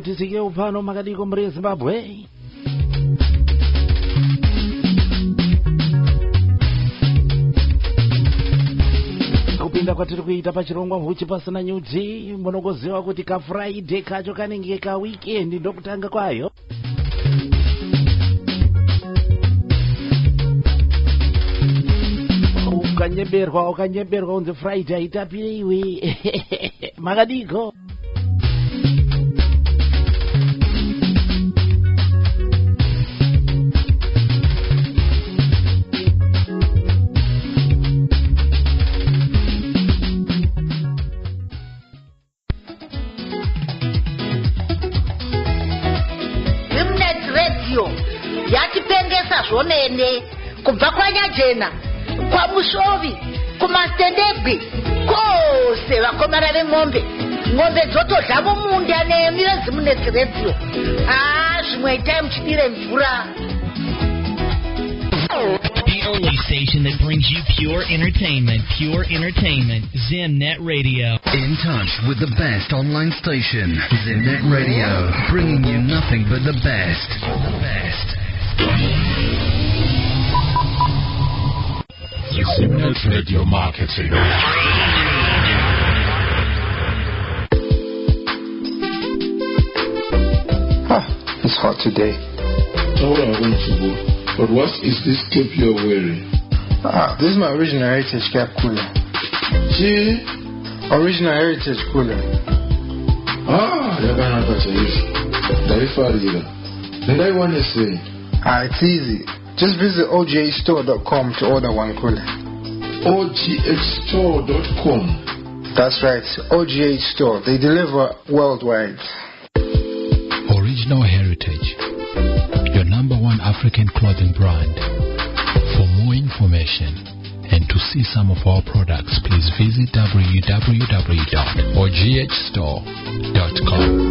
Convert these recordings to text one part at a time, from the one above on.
tisike upano makadiko mri Zimbabwe. Kupinda kwatiri kuita pachirongwa huchi pasina nyuti, munogoziva kuti ka Friday kacho kanenge ka weekend ndokutanga kwayo. Ukanyeberwa unzi Friday itapire iwe. Makadiko. Yatipengesa zvonene kubva kwanyajena kwamushovi kumastendegwi kose vakomana veng'ombe dzotodla mumunda nemi vezimuneti redio zvimwe itai muchidire mvura. The only station that brings you pure entertainment. Zimnet Radio. In touch with the best online station, Zimnet Radio, bringing you nothing but the best. Zimnet Radio Marketing. It's hot today. But what is this cap you're wearing? This is my original heritage cap cooler. See? Original heritage cooler. Then I want to say. It's easy. Just visit ogstore.com to order one cooler. ogstore.com. That's right, OGH Store. They deliver worldwide. Original Heritage, your #1 African clothing brand. For more information and to see some of our products, please visit www.oghtstore.com.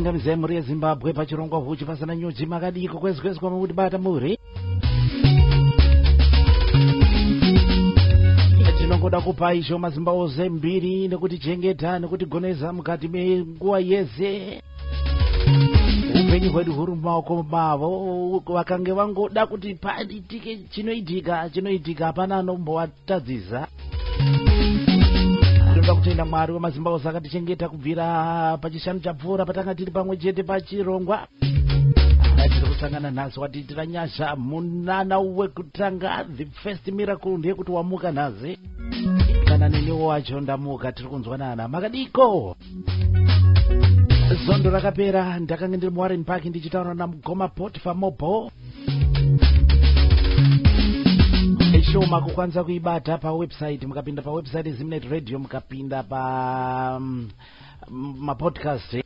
Mzemuri yeZimbabwe pachirongwa huchi pasana nyuchi makadiko kwezi kwa muti bata muri. Tinongoda kupa isho mazimbawo zembiri nekuti chengeta nekuti goneza mukati menguwa yeze. Upenyu hwedu huri mumaoko mavo vakange vangoda kuti paditike chinoitika hapana anombowatadzisa. Kutenda Mwari wemazimbabwe akatichengeta kubvira pachishanu chapfuura patanga tiri pamwe chete pachirongwa. Tiri kusangana nhasi watiitira nyasha munana wekutanga, the first miracle ndeyekuti wamuka nhazi. Kana neniwo wacho ndamuka, tiri kunzwanana makadiko. Zondo rakapera ndakanga ndiri muWarren Park ndichitaura naMugoma Potiphar Mopo. Shoma kukwanza kuibata pa website, mukapinda pa website Zimnet Radio, mukapinda pa podcast,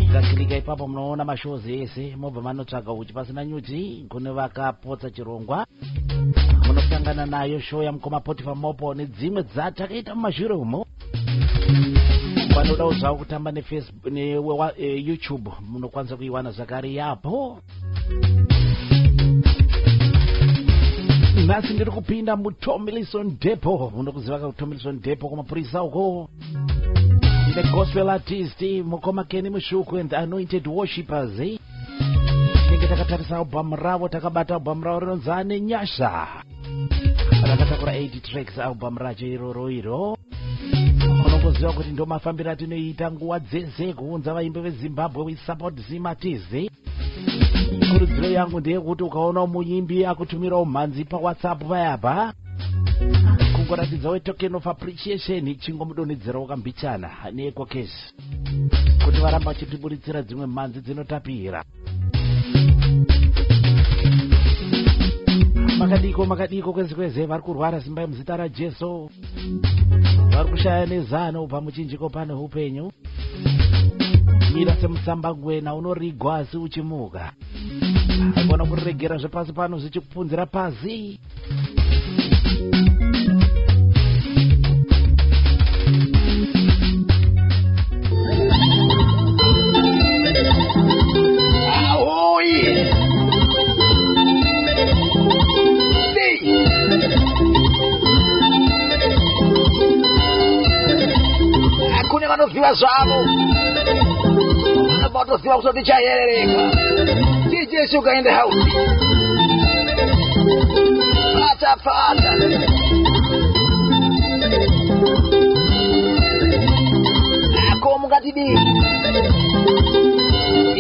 mukakilika ipapo munoona mashows ese mobva manotsvaga uchi pasina nyuti kune vakapotsa chirongwa. Munosangana nayo show ya Mugoma Potiphar Mopo nedzimwe dzatakaita mumashure umo. Vanoda zvavo kutamba neFacebook neYouTube munokwanisa kuiwana zvakare yapo. Nasi ndiri kupinda muTomlinson Depot. Munokuziva kuTomlinson Depot kumapurisa uko. The gospel artist Mukoma Kenny Mushuku and the anointed worshippers. Tinenge takatarisa album ravo, takabata album ravo rinonzi Nyasha. Rakatakura 80 tracks album racho iroro. Munokuziva kuti ndo mafambiro atinoita nguva dzese kuunza vaimbi veZimbabwe, we support Zimatizi. Kurudziro yangu ndeyekuti ukaona muyimbi akutumira mhanzi pa WhatsApp vayapa, kungoratidza we token of appreciation, chingomudonhedzera wakambichana neeko cash kuti varamba vachitiburitsira dzimwe mhanzi dzinotapira. Makadiko kweze vari kurwara simba muzita raJesu, vari kushaya nezano ubva muchinjiko pano upenyu. Mira semutsambangwena unorigwa asi uchimuka. Agona kuregera zvepasi pano zvichikupunzira pasi. vanoziva zvavo vanotoziva kuti tichaherereka. DJ Sugar in the house. Pata ako mukatidii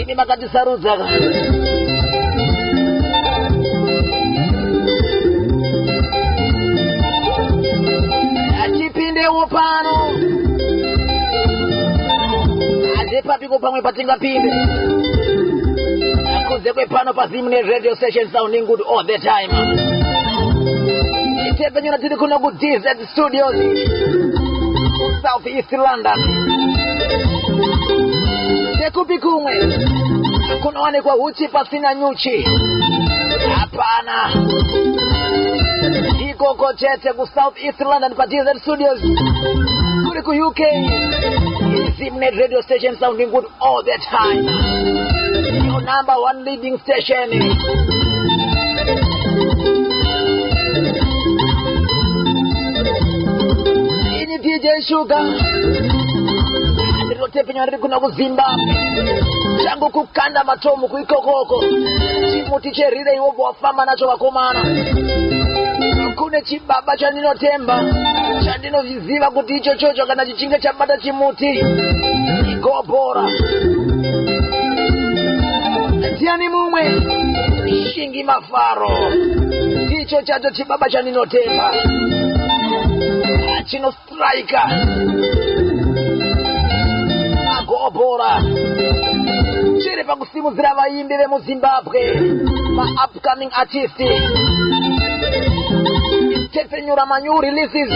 imi makatisarudza atipindewo pano azepapiko pamwe patingapinde akunze kwepano pazimune radio station sounding good all the time. Itepenyuna tiri kuno ku DZ Studios South East London. Tekupi kumwe kunowanikwa huchi pasina nyuchi. Hapana, ikoko chete ku South East London pa DZ Studios. Kuri ku UK Zimnet radio station sounding good all the time. Your number one leading station. Ini DJ Sugar ndirotepenywa riri kuna ku Zimbabwe. Changu kukanda matomu kuikokoko. Chimuti cherire iwobo wafamba nacho vakomana. Kune chibaba chandinotemba chandinoziva kuti icho chocho kana chichinge chabata chimuti igobhora. Ndiani mumwe Shingi Mafaro icho chacho chibaba chandinotemba chino striker agobhora chiri pakusimudzira vaimbi vemuZimbabwe ma-upcoming artist. Tepenyura manyu releases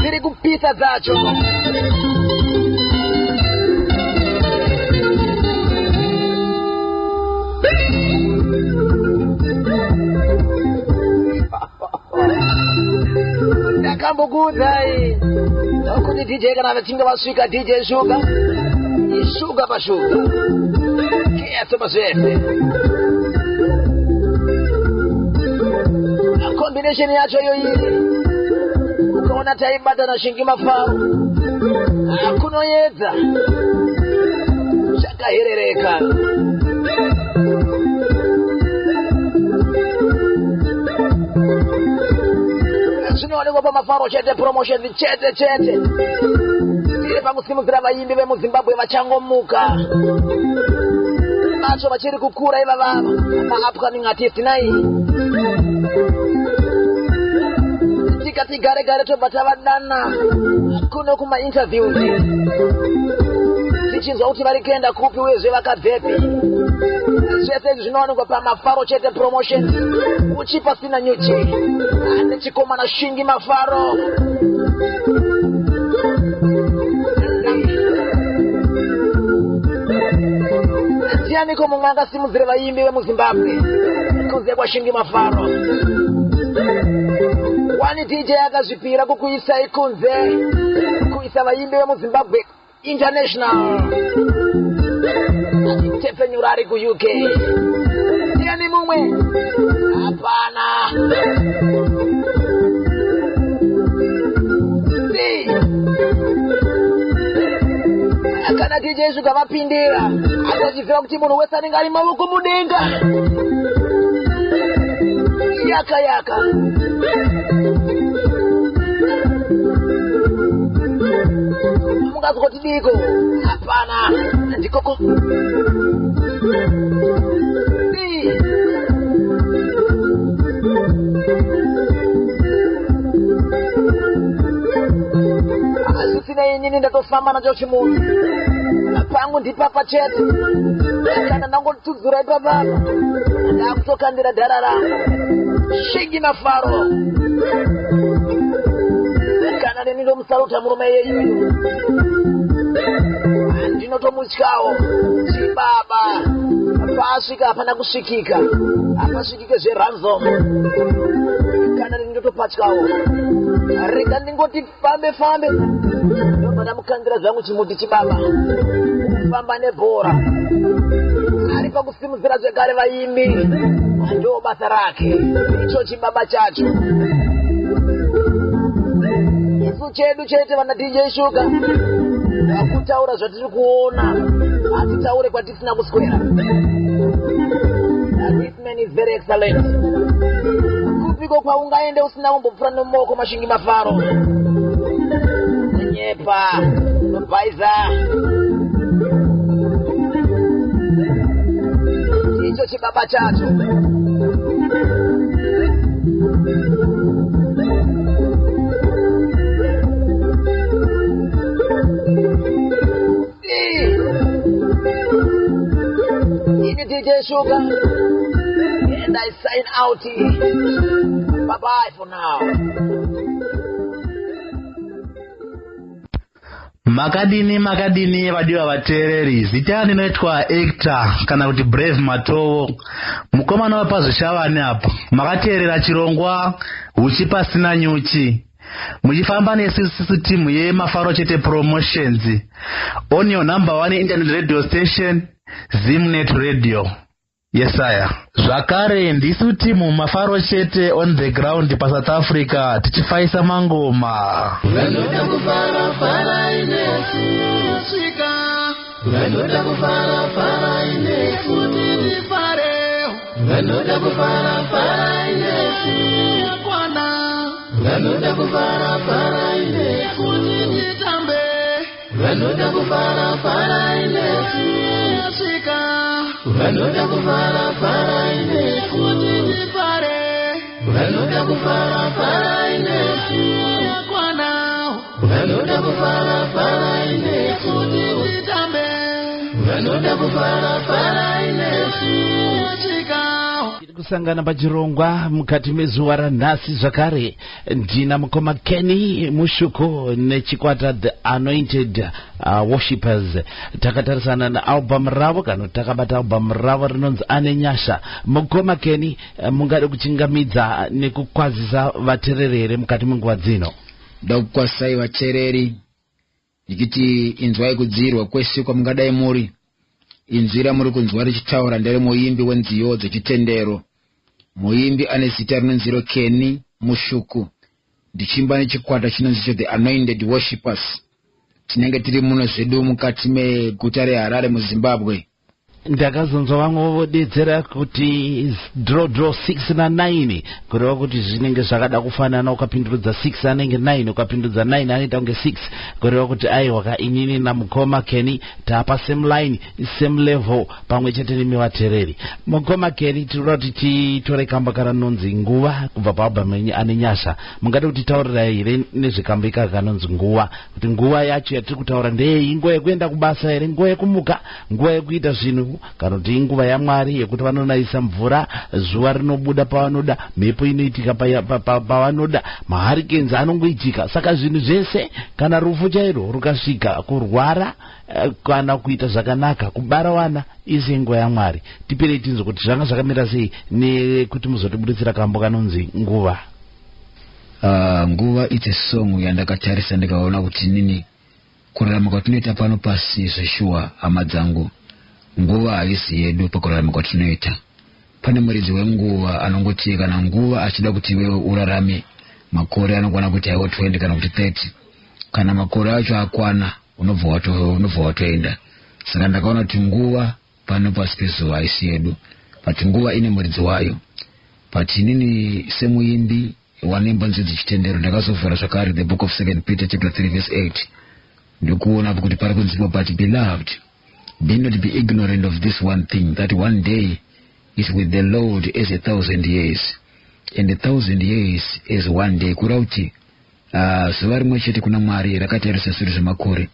ziri kupisa dzacho. Ndakambogudai kuti DJ kana vachinge vasvika DJ Sugar Sugar pashuga keso pasvese. Combination yacho yoyiri ukaona taibata na Shingi Mafaro kunoyedza chakaherereka. Zvinoonekwa paMafaro chete promotion chete tiri pakusimudzira vaimbi vemuZimbabwe vachangomuka vacho vachiri kukura iva vava ma-upcoming artist nai. Tikati gare tobva tavadana kuno kuma-interviews tichinzwa kuti vari kuenda kupi uyezve vakabvepi. Zvese izvi zvinowanikwa paMafaro chete promotion uchi pasina nyuchi nechikomana Shingi Mafaro. Ndianiko mumwe akasimudzire vaimbi vemuZimbabwe kunze kwaShingi Mafaro? Wani DJ akazvipira kukuisai kunze kuisa vaimbi vemuZimbabwe international. Tepenyura ari ku UK. Ndiani mumwe? Hapana. Kana DJ Sugar vapindira akazvifira kuti munhu wese anenge ari mavoko mudenga yaka mungazoti diko? Hapana, ndikoko asisina inini ndatofamba nacho chimunhu pangu ndipapa chete. Kana ndangotudzura ipapapa ndakutokandira dhara rangu Shingi Mafaro. Kana neni ndomusaruta murume yeyu ndinotomutyawo chibaba paasvika hapana kusvikika hapasvikike zveransom. Kana neni ndotopatyawo rega ndingoti fambe ndobva ndamukandira zvangu chimuti chibaba kufamba nebhora ari pakusimudzira zvekare vaimbi ndo basa rake icho chibaba chacho. chedu chete vana DJ Sugar. Kutaura zvatiri kuona. Atitaure kwatisina kuswera. This man is very excellent. Kupiko kwa ungaende usina umbopfura nomoko mashingi mafaro. Nyepa, Paiza. Icho chibaba chacho. DJ Sugar, and I sign out here. Bye bye for now. Makadini vadiwa vatereri zita rinoitwa Hector kana kuti Brave Matowo mukomana wepazoshavani apa makateerera chirongwa huchi pasina nyuchi muchifamba nesu timu yeMafaro Chete Promotions on your number 1 internet radio station Zimnet Radio. Yes sir. Zvakare ndisu timu Mafaro Chete on the ground pa South Africa tichifaisa mangoma. Vanoda kufara fara inesu swika. Vanoda kufara fara inesu nifare. Vanoda kufara fara inesu kwana. Vanoda kufara fara inesu nitambe. Vanoda kufara fara inesu swika. Vanoda kufara fara inesu nifare. Vanoda kufara fara inesu kwana. Vanoda kufara fara inesu nitambe. Vanoda kufara fara inesu chika. Kusangana pachirongwa mukati mezuva ranhasi zvakare ndina mukoma Kenny Mushuku nechikwata The Anointed Worshippers. Takatarisana naalbum ravo kana takabata album ravo rinonzi Ane Nyasha. Mukoma Kenny mungade kuchingamidza nekukwazisa vatereri mukati menguva dzino. Ndakukwasai vatereri ndikiti inzwai kudzirwa kwese kwamungadai muri. Inzira muri kunzwa richitaura ndere muimbi wenziyo dzechitendero. Muimbi ane zita rinonzi Kenny Mushuku. Ndichimba nechikwata chinonzi The Anointed Worshippers. Tinenge tiri muno zvedu mukati meguta reHarare muZimbabwe. Ndakazonzwa vamwe vodetsera kuti draw 6 na 9 kureva kuti zvinenge zvakada kufanana ukapindurudza 6 anenge 9 ukapindurudza 9 anoita kunge 6 kureva kuti aiwa ka inini naMukoma Kenny tapa same line same level pamwe chete nemivatereri. Mukoma Kenny tinoda kuti titore kamba kanonzi Nguva kubva paalbum Ane Nyasha. Mungade kuti taurira here nezvekambo ikaka kanonzi Nguva kuti nguva yacho yatiri kutaura ndeyei, nguva yekuenda kubasa here, nguva yekumuka, nguva yekuita zvinhu kana kuti inguva yaMwari yekuti vanonaisa mvura, zuva rinobuda pavanoda, mhepo inoitika pavanoda, mahurricanes anongoitika. Saka zvinhu zvese kana rufu chairo rukasvika, kurwara kana kuita zvakanaka, kubara wana isi nguva yaMwari. Tipirei tinzwe kuti zvanga zvakamira sei nekuti muzotibuditsira kambo kanonzi Nguva. Nguva it's a song yandakatarisa ndikaona kuti nini kurarama kwatinoita pano pasi zveshuwa hama dzangu. Nguva haisi yedu pakurarama kwatinoita. Pane muridzi wenguva anongoti kana nguva achida kuti wewe urarame makore anokwana kuti aiwo 20 kana kuti 30. Kana makore acho akwana unobva watoenda. Saka ndakaona kuti nguva pano pasi pezuva haisi yedu. But nguva ine muridzi wayo. But inini semuimbi wanemba nzodzi chitendero ndakazovhura zvakare the book of 2 Peter chapter 3 verse 8. Ndikuona kuti pari kunziwa but beloved, be not be ignorant of this one thing, that one day is with the Lord as 1,000 years, and 1,000 years is one day. Kurauti zuva rimwe chete kuna Mwari rakatarisa zviru zvemakore,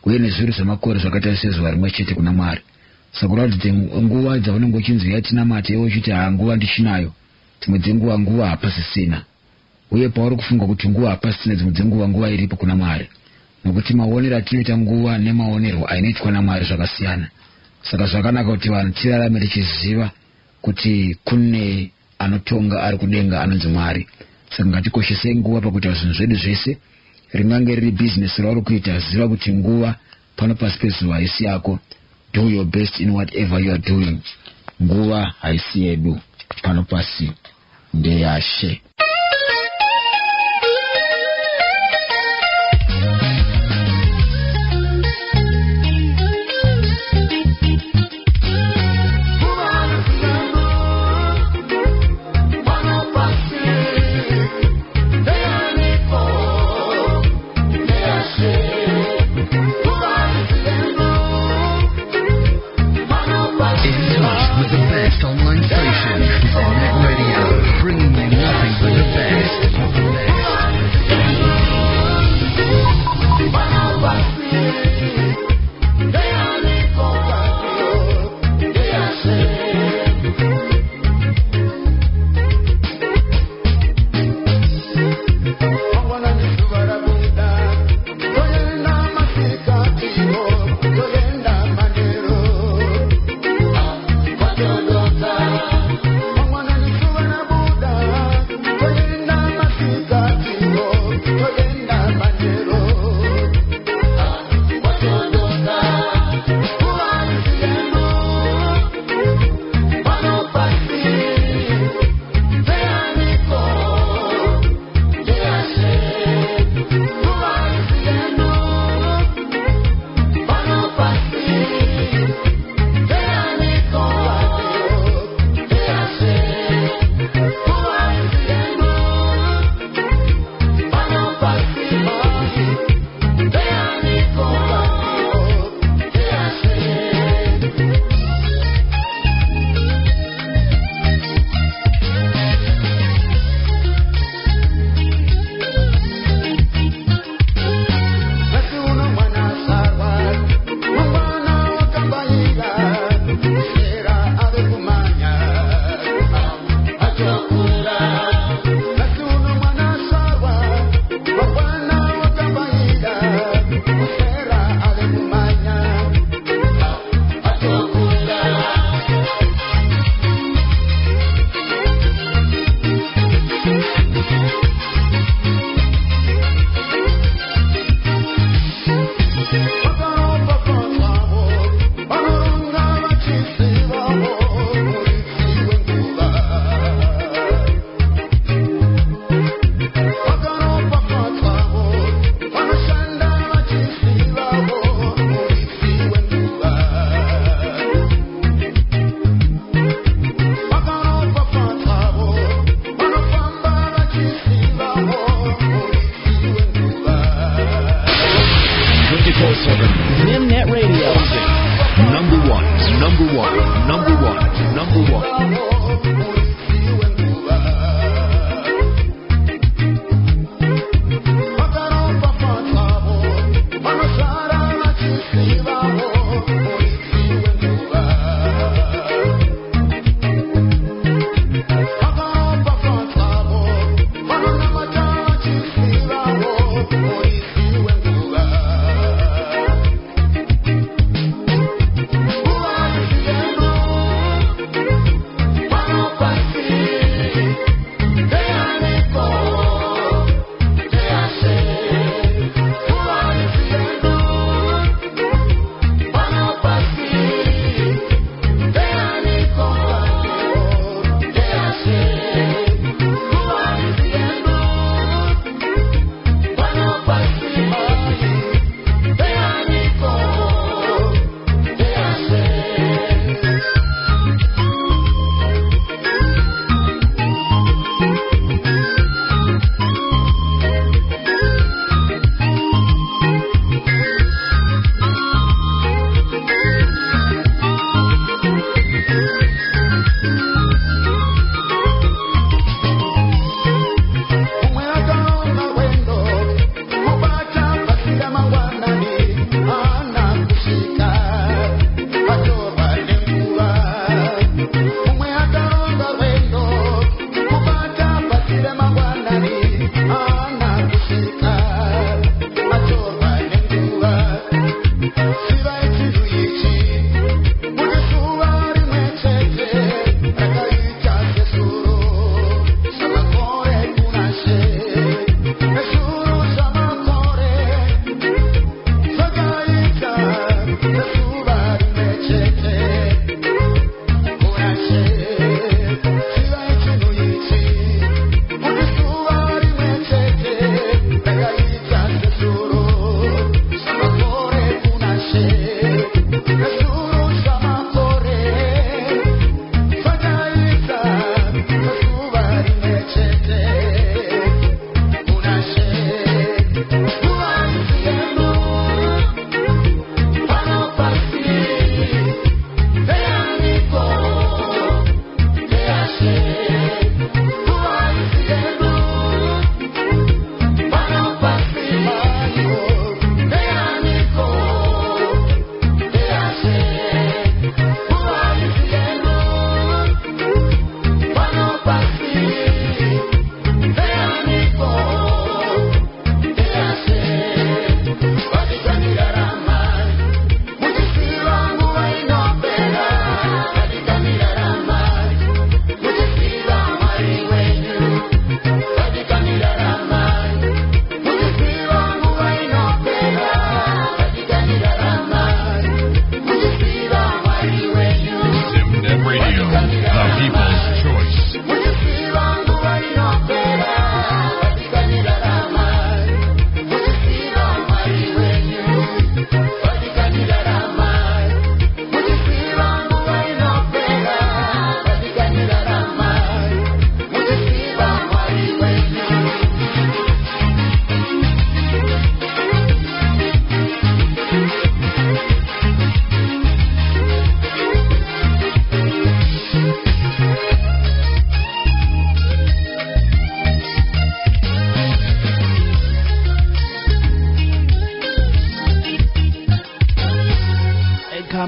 uye nezviru zvemakore zvakatarisa zuva rimwe chete kuna Mwari. Sakurauti nguva dzaunenge uchinzi yatinamate iwe uchiti nguva ndichinayo, dzimwe dzenguva nguva hapasisina, uye pauri kufunga kuti nguva hapasisina dzimwe dzenguva nguva iripo kuna Mwari. Nokuti maonero atinoita nguva nemaonero ainoitwa naMwari zvakasiyana. Saka zvakanaka kuti vanhu tirarame tichiziva kuti kune anotonga ari kudenga anonzi Mwari. Saka ngatikoshesei nguva pakuita zvinhu zvedu zvese. Ringange riri business rauri kuita, ziva kuti nguva pano pasi pezuva haisi yako. Do your best in whatever you are doing. Nguva haisi yedu, pano pasi ndeyashe.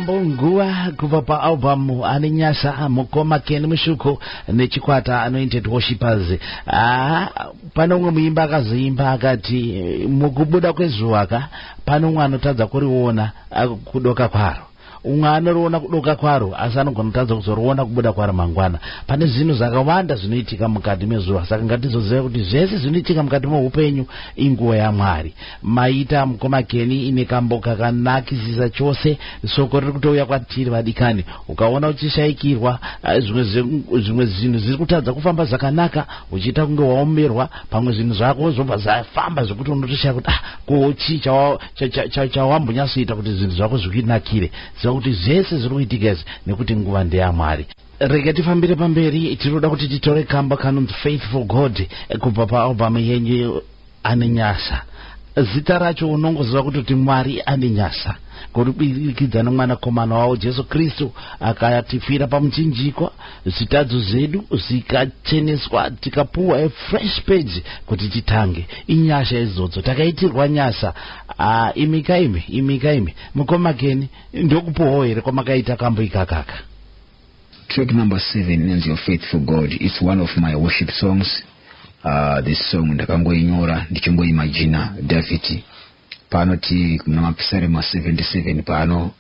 Nguwa kubva paalbum Ananyasa Mukoma Ken Mushuku nechikwata Anointed Worshipers. Pano umwe muimba akazoimba akati mukubuda kwezuva pano umwe anotadza kuriona kudoka kwaro, umwe anoriona kudoka kwaro asi anogona kutadza kuzoriona kubuda kwaro mangwana. Pane zvinhu zvakawanda zvinoitika mukati mezuva, saka ngatizoziva kuti zvese zvinoitika mukati meupenyu inguva yaMwari. Maita Mukoma Keni ine kambo kakanakisisa chose. Soko riri kutouya kwatiri vadikani, ukaona uchishaikirwa zvimwe zvinhu zviri kutadza kufamba zvakanaka, uchiita kunge waomerwa, pamwe zvinhu zvako zvobva zvafamba zvekuti unotoshaya kuti kochi chawambonyasoita kuti zvinhu zvako zvikunakire. Ziva kuti zvese zviri kuitika izvi nekuti nguva ndeyaMwari. Rega tifambire pamberi, tinoda kuti titore kamba kanonzi Faithful God kubva paalbum yenyu Ananyasa. zita racho unongoziva kutoti Mwari ane nyasa kubudikidza nemwanakomana wawo Jesu Kristu akatifira pamuchinjikwa, zvitadzo zvedu zikacheneswa tikapuwa a fresh page kuti titange. Inyasha izvodzo takaitirwa nyasa. Imikaimi mukomakeni ndokupuwawo here kwamakaita kambo ikakaka. Track number 7 names Your Faithful God. It's one of my worship songs. This song ndakangoinyora ndichimboimagina David pano ti mnamapsalm 77 pano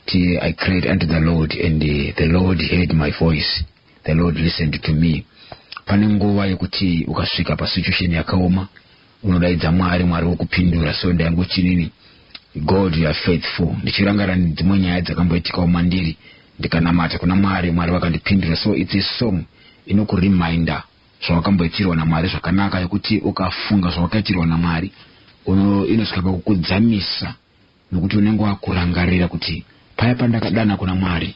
ti I cried unto the Lord and the Lord heard my voice, the Lord listened to me. Pane nguva yekuti ukasvika pa situation yakaoma unodaidza Mwari wokupindura. So ndangoti nini, God you are faithful. Ndichirangara dzimwe nyaya dzakamboitikawo mandiri ndikanamata kuna Mwari vakandipindura. So it's a song inokureminder zvavakamboitirwa naMwari zvakanaka, yekuti ukafunga zvavakaitirwa naMwari inosvika pakukudzamisa nokuti unenge wakurangarira kuti paya pandakadana kuna Mwari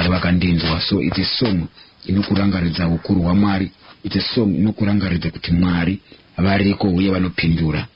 vakandinzwa. So it's a song inokurangaridza ukuru hwaMwari. It's a song inokurangaridza kuti Mwari variko uye vanopindura.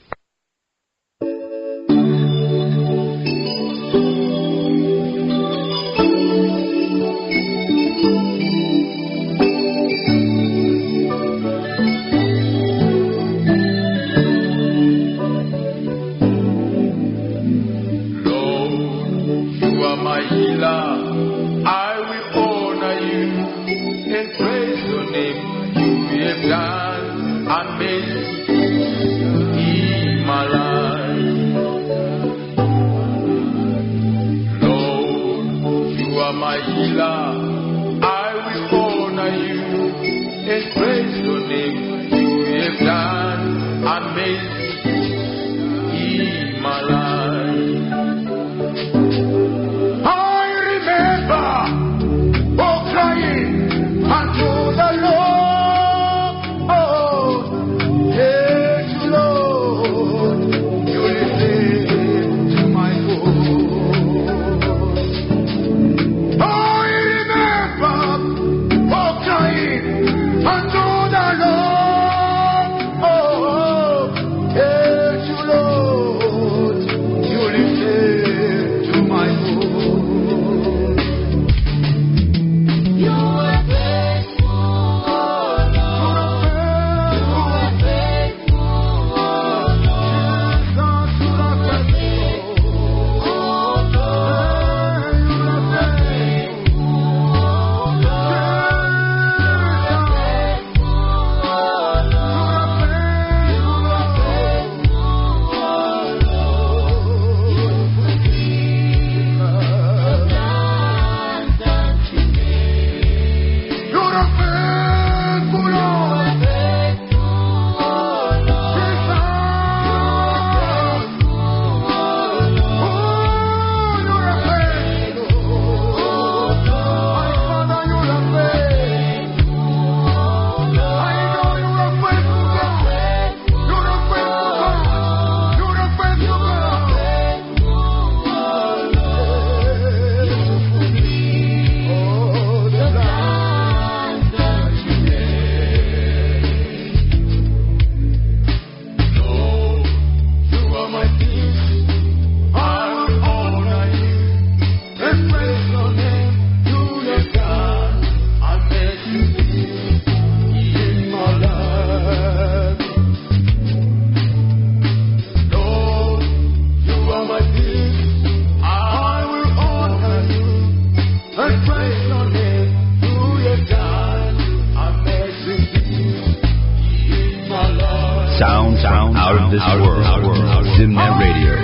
Sound out of this world. Zimnet Radio.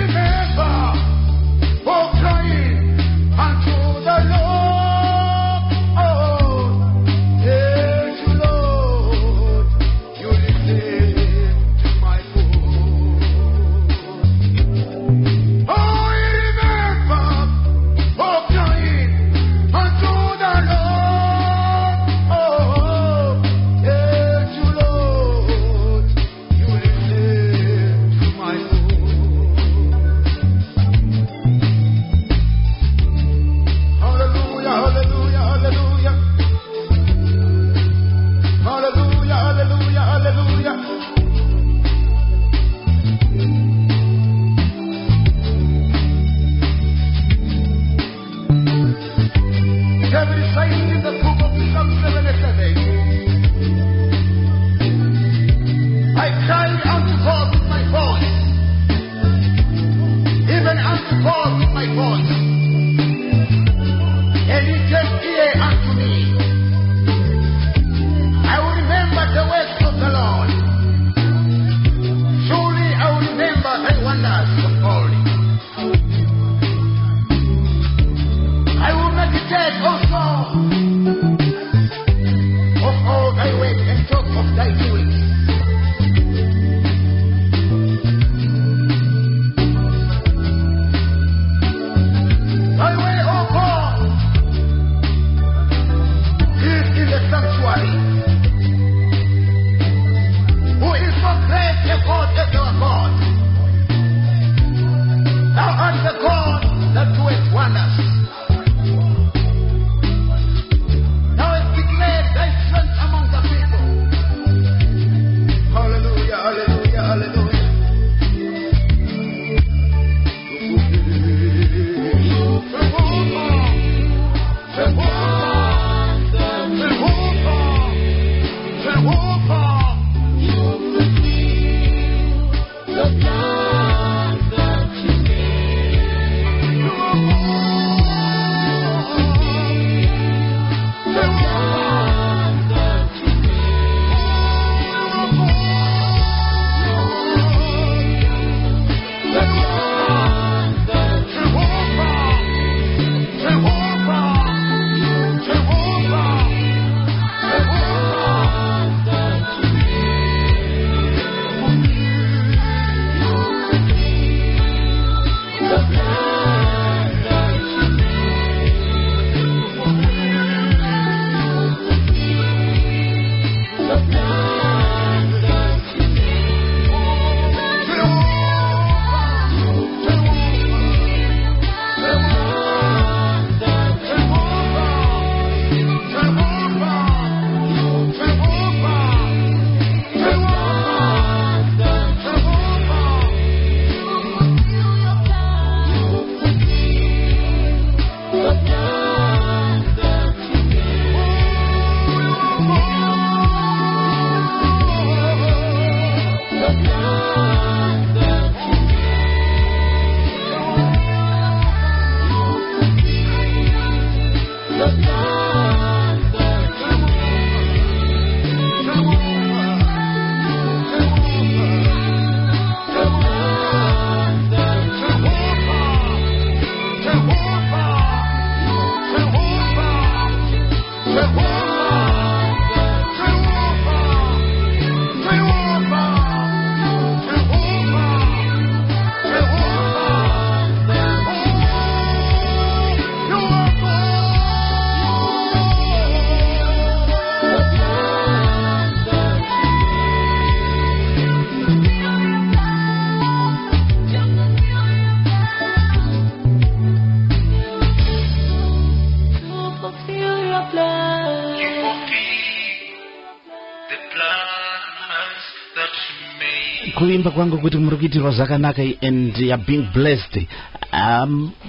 kuimba kwangu kuti muri kuitirwa zvakanaka and you're being blessed.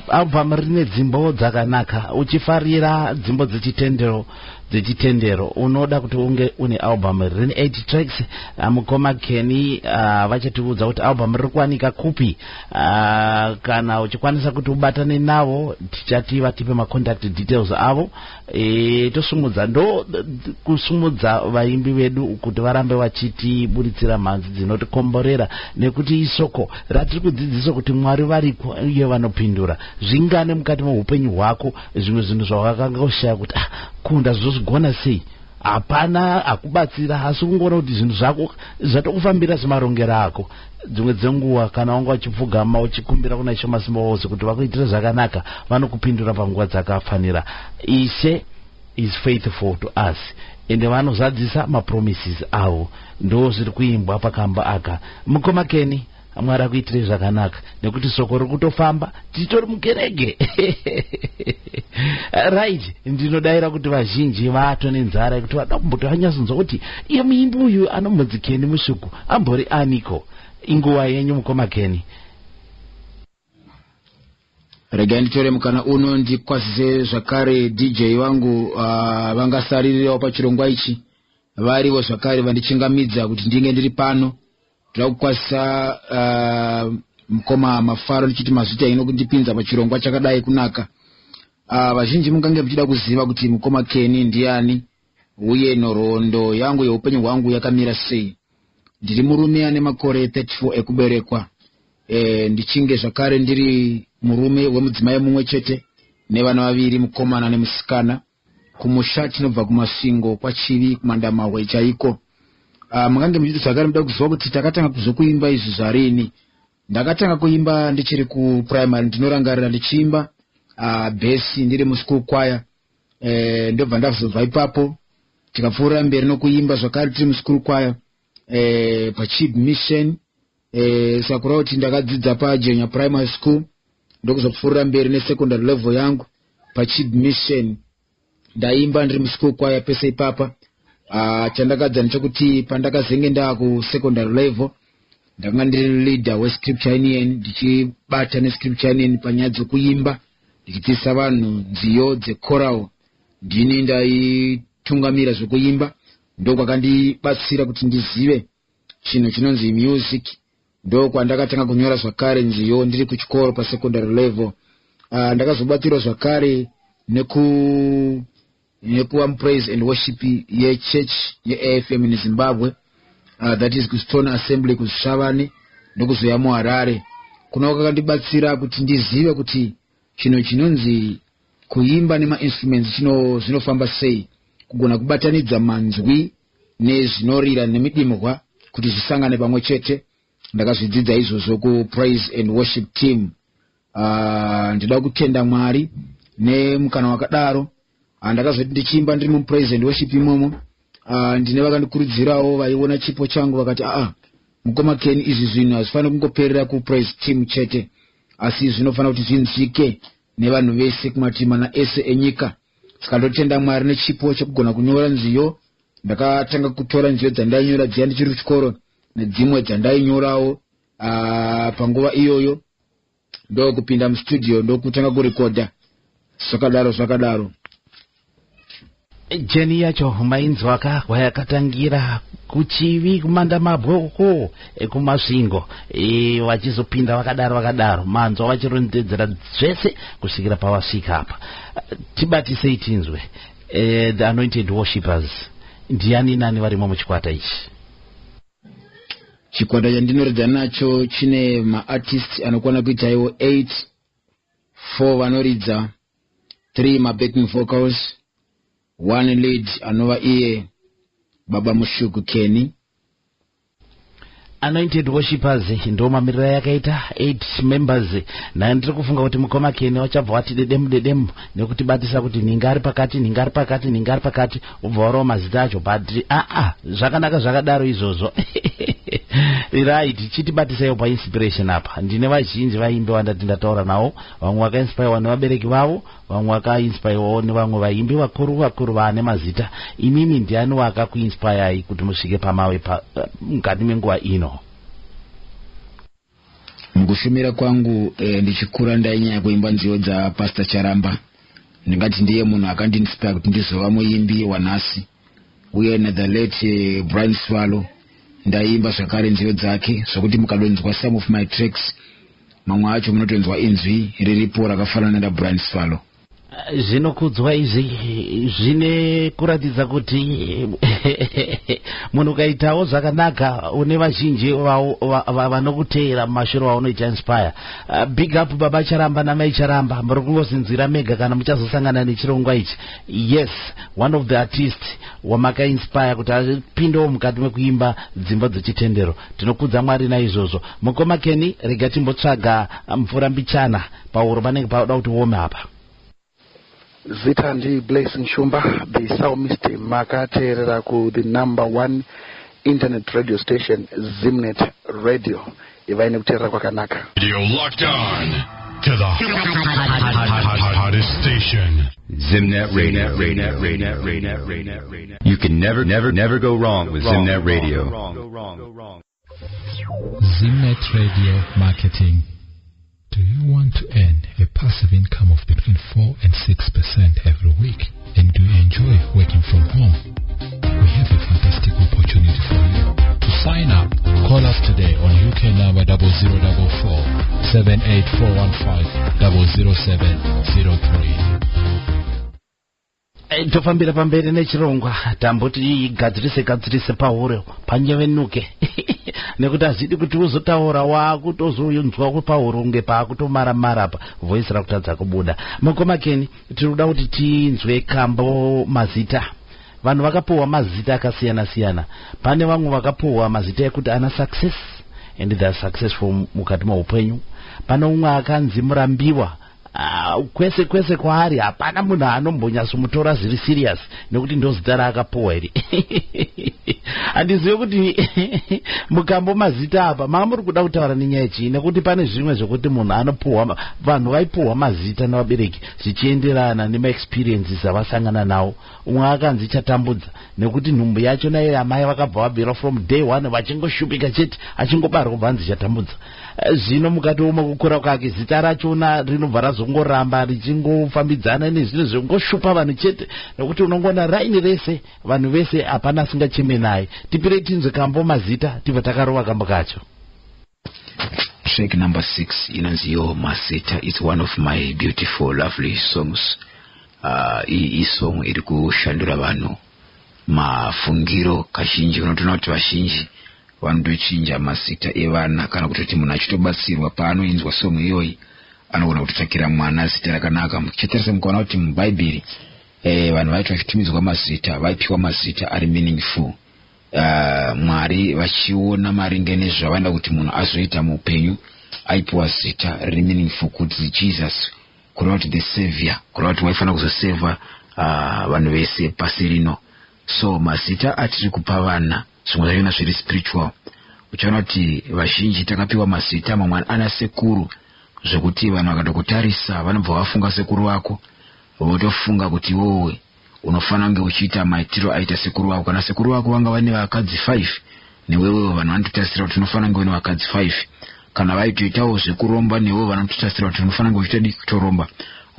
Album rine dzimbo dzakanaka. Uchifarira dzimbo dzechitendero unoda kuti unge une album rine 8 tracks. Mukoma Kenny vachatiudza kuti album riri kuwanika kupi. Kana uchikwanisa kuti ubatane navo tichati vatipe ma contact details avo. Tosumudza ndo kusumudza vaimbi vedu kuti varambe vachiti buritsira mhanzi dzinotikomborera nekuti isoko ratiri kudzidzisa kuti Mwari varipo uye vanopindura zvingane mukati muupenyu hwako. Zvimwe zvinhu zvawakanga ushaya kuti kunda zvozvigona sei, hapana akubatsira, asi kungoona kuti zvinhu zvako zvatokufambira semarongero ako. Dzimwe dzenguva kana wanga uchipfugama uchikumbira kuna Ishe Masimba Ose kuti vakuitire zvakanaka, vanokupindura panguva dzakafanira. Ishe is faithful to us ende vanozadzisa mapromises avo. Ndo zviri kuimbwa pakamba aka. Mukoma Kenny, Mwari akuitire zvakanaka nekuti soko riri kutofamba titori mukereke. Right, ndinodaira kuti vazhinji vato nenzara kuti vada kumboti vanyazonzwa kuti iye muimbi uyu anombonzi Kenny Mushuku ambori aniko. Inguva yenyu Mukoma Kenny. Rega nditore mukana uno ndikwasise zvakare DJ wangu vangasaririrewo pachirongwa ichi variwo zvakare vandichingamidza kuti ndinge ndiri pano. Tira kukwasisa Mukoma Mafaro ndichiti mazita inokundipinza pachirongwa chakadai kunaka. Vazhinji mungange muchida kuziva kuti Mukoma Kenny ndiani uye nhoroondo yangu yeupenyu hwangu yakamira sei. Ndiri murume ane makore 34 ekuberekwa. Ndichinge zvakare ndiri murume wemudzimai mumwe chete nevana vaviri, mukomana nemusikana. Kumusha tinobva kumasingo kwachivi kumandamahwe chaiko. Mungange muchiti zvakare muda kuziva kuti takatanga kuzokuimba izvi zvarini. Ndakatanga kuimba ndichiri kuprimary, ndinorangarira ndichiimba besi ndiri muschool choir. Ndobva ndazobva ipapo tikapfuurira mberi nokuimba zvakare tiri muschool choir paChib Mission. Sakura kuti ndakadzidza paJenya Primary School ndokuzopfuurira mberi nesecondary level yangu paChib Mission. Ndaimba ndiri muschool choir pese ipapa. Chandakadza nechekuti pandakazenge ndakusecondary level ndanga ndiri leader weScripture Union, ndichibata neScripture Union panyaya dzekuimba, ndichitisa vanhu nziyo dzechoral. Ndini ndaitungamira zvekuimba, ndokwakandibatsira kuti ndizive chinhu chinonzi music. Ndokwandakatanga kunyora zvakare nziyo ndiri kuchikoro pasecondary level. Ndakazobatirwa zvakare nekuwa praise and worship yechurch yeAFM in Zimbabwe, that is kuStone Assembly kuShavane ndokuzoya muHarare. Kuna kwakandibatsira kuti ndizive kuti chinhu chinonzi kuimba nemainstruments zvinofamba sei, kugona kubatanidza manzwi nezvinorira nemidimhwa kuti zvisangane pamwe chete. Ndakazvidzidza izvozvo kupraise and worship team. Ndida kutenda Mwari nemukana wakadaro. Ndakazoti ndichiimba ndiri mupraise and worship imomo, ndine vakandikurudzirawo vaiona chipo changu vakati Mukoma Kenny, izvi zvinhu hazvifaniri kungoperera kupraise team chete, asi zvinofanira kuti zvinzwike nevanhu vese kumatimana ese enyika. Saka ndotenda Mwari nechipo chekugona kunyora nziyo. Ndakatanga kutora nziyo dzandainyora dziya ndichiri kuchikoro nedzimwe dzandainyorawo panguva iyoyo. Ndokupinda mustudio ndokutanga kurekoda. Zvakadaro. Jeni yacho mainzwa kwayakatangira kuchivi kumanda mabwoko ekumasvingo vachizopinda vakadaro manzwa vachirondedzera zvese kusvikira pavasvika apa. Tibatisei tinzwe the anointed worshippers ndiani nani varimo muchikwata ichi? Chikwata chandinoredza nacho chine maartists anokwana kuita iwo 8, 4 vanoridza, 3 mabacking vocals, 1 lead anova iye Baba Mushuku Kenny. Anointed worshippers ndo mamirira yakaita 8 members. Na ndiri kufunga kuti Mukoma Kenny wachabva wati dedemu nekuti batisa kuti ningari pakati ubva waro mazita acho but zvakanaka zvakadaro izvozvo. Right, chitibatisaiwo pa inspiration apa. Ndine vazhinji vaimbi vandati ndataura nawo, vamwe vakainspire nevabereki vavo, vamwe vakainspire nevamwe vaimbi vakuru vane mazita. Imimi ndiani wakakuinspire kuti musvike pamawe mukati menguva ino? Mukushumira kwangu ndichikura ndainyanya kuimba nziyo dza Pastor Charamba. Ndingati ndiye munhu akandinspire kuti ndizova muimbi wanhasi. Uye the late Brian Swallow ndaimba zvakare nziyo dzake zvokuti mukadonzwa some of my tracks mamwe acho munotonzwa inzwi riripo rakafanana naBrian Swallow. Zvinokudzwa izvi zvine kuratidza kuti munhu ukaitawo zvakanaka une vazhinji vanokuteera mumashure waunoita inspire. Big up baba Charamba namai Charamba, muri kungozinzira mega kana muchazosangana nechirongwa ichi. Yes, one of the artists wamakainspire kuti apindewo mukati mekuimba dzimba dzechitendero. Tinokudza Mwari naizvozvo. Mukoma Kenny, rega timbotsvaga mvura mbichana pauro panenge pauda kuti uome apa. Zita ndi Blessing Shumba, the psalmist makateerera ku the number 1 internet radio station Zimnet Radio. Ivaine kuteerera kwakanaka. You're locked on to the hottest station. Zimnet Radio. You can never go wrong with Zimnet Radio. Zimnet Radio Marketing. Do you want to earn a passive income of between 4 and 6% every week? And do you enjoy working from home? We have a fantastic opportunity for you. To sign up, call us today on UK number 0044 78415 00703. Tofambira pamberi nechirongwa tamboti gadzirise pauro panyevenuke nekuti azvidi kuti uzotaura wakutozoyunzwa pauro nge pakutomara pa voice rakutadza kubuda. Mukoma Kenny, tinoda kuti tinzwe kambo mazita. Vanhu vakapuwa mazita akasiyana. Pane vamwe vakapuwa mazita ekuti ana success and they are successful mukati maupenyu. Pane umwe akanzi Murambiwa. Kwese kwaari hapana munhu anombonyatsomutora zviri serious nekuti ndozita raakapuwa iri. Handizivi kuti mukambo mazita apa mamuri kuda kutaura nenyaya chii, nekuti pane zvimwe zvokuti munhu anopuwa, vanhu vaipuwa mazita navabereki zvichienderana nemaexperiences avasangana nawo. Umwe akanzi Chatambudza nekuti nhumbu yacho naye amai vakabva vabvira from day 1 vachingoshupika chete achingobarwa kubvanzi Chatambudza. Zvino mukati womukukura kwake zita rachona rinobva razongoramba richingofambidzana nezvinhu zvingoshupa vanhu chete nekuti unongona raini rese vanhu vese hapana asingacheme naye. Tipire tinzwe kambo mazita tibva takarova kambo kacho. Track number 6 inonzi Yo Masita. It's one of my beautiful lovely songs. Iyi song iri kushandura vanhu mafungiro kazhinji. Unotoona kuti vazhinji vanotochinja mazita evana kana kutoti munhu achitobatsirwa paanoinzwa song iyoyi anogona kutotsvakira mwana zita rakanaka. Muchitarisa mukaona kuti mubhaibheri vanhu vaiti vachitumidzwa mazita vaipiwa mazita ari meaningful. Mwari vachiona maringe nezvavaida kuti munhu azoita muupenyu aipiwa zita riri meaningful kuti Jesus, kureva kuti the savior, kureva kuti waifanira kuzoseva vanhu vese pasi rino. So mazita atiri kupa vana zvimwe zvachona zviri spiritual. Uchaona kuti vazhinji takapiwa mazita mamwe ana sekuru zvokuti vanhu vakatokutarisa vanobva vafunga sekuru wako votofunga kuti wowe unofanira kunge uchiita maitiro aita sekuru wako. Kana sekuru wako vanga vane vakadzi 5 newewe vanhu vanototarisira kuti unofanira kunge une vakadzi 5. Kana vaitoitawo zvekuromba newewe vanototarisira kuti unofanira kunge uchiita kutoromba.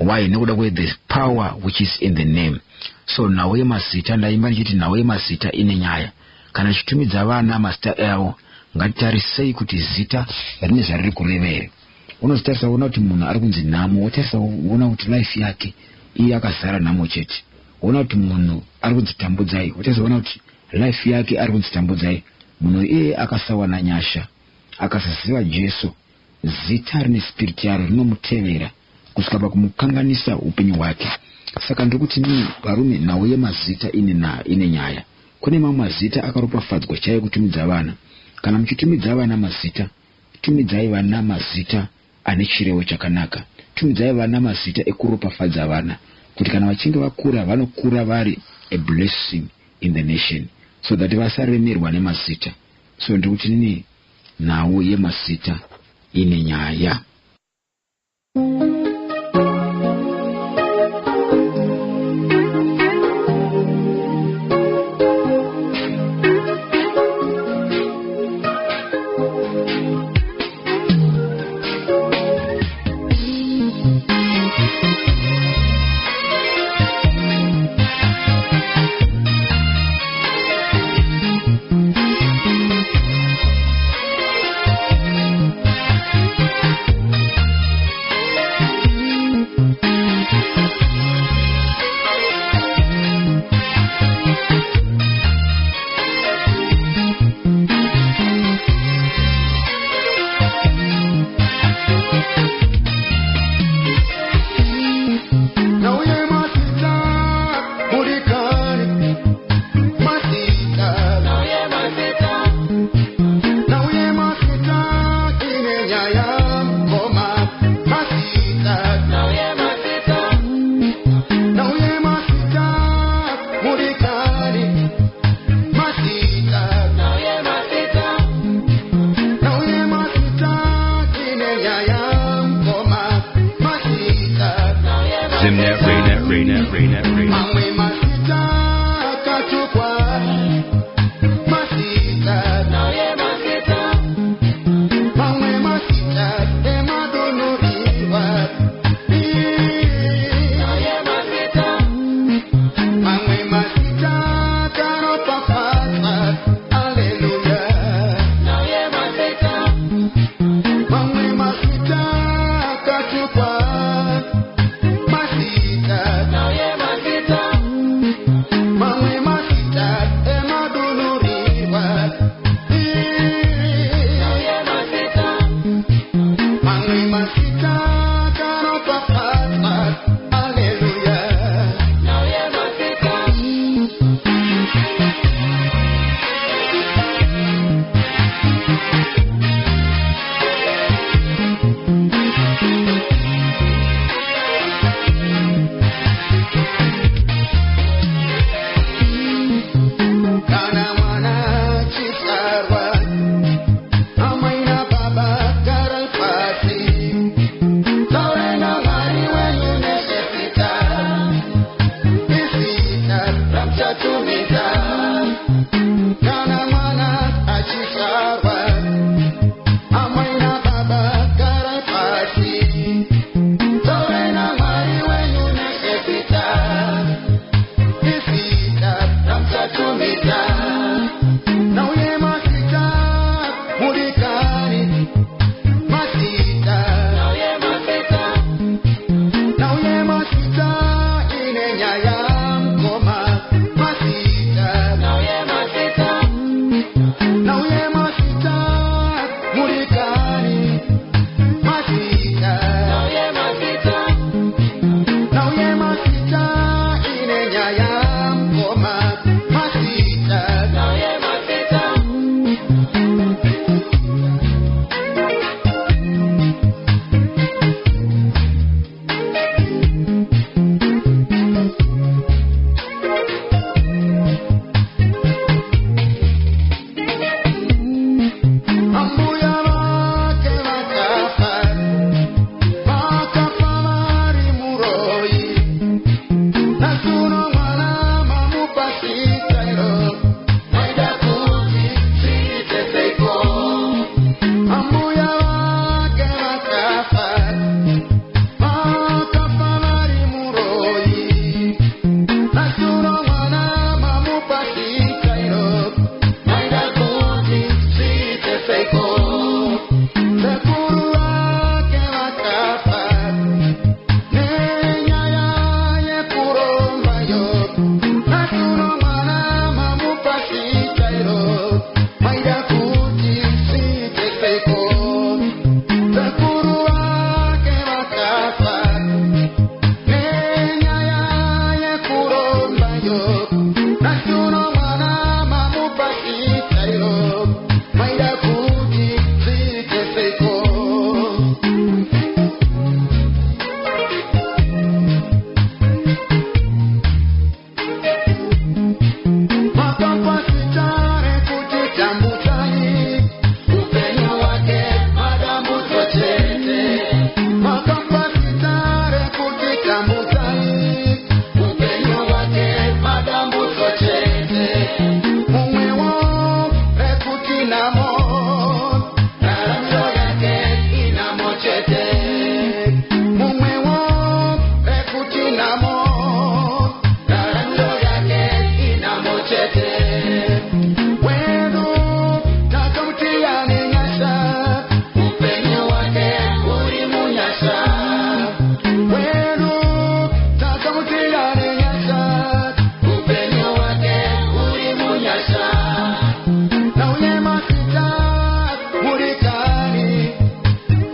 Why? Nekuda kwe the power which is in the name. So nawe mazita ndaimba ndichiti nawe mazita ine nyaya. Kana chitumidza vana mazita avo ngatitarisei kuti zita rine zvariri kurevera. Unozitarisa uona kuti munhu ari kunzi nhamo, wotarisa uona kuti life yake iye akazara nhamo chete. Uona kuti munhu ari kunzitambudzai, wotarisa uona kuti life yake ari kunzitambudzai. Munhu iye akasawana nyasha, akasaziva Jesu, zita rine spirit yaro rinomutevera kusvika pakumukanganisa upenyu hwake. Saka ndikuti ni varume nawe mazita ine nyaya. Kune mamwe mazita akaropafadzwa chaiye kutumidza vana. Kana muchitumidza vana mazita, tumidzai vana mazita ane chirevo chakanaka. Tumidzai vana mazita ekuropafadza vana kuti kana vachinge vakura vanokura vari a blessing in the nation, so that vasaremerwa nemazita. So ndikuti nini nawe mazita ine nyaya.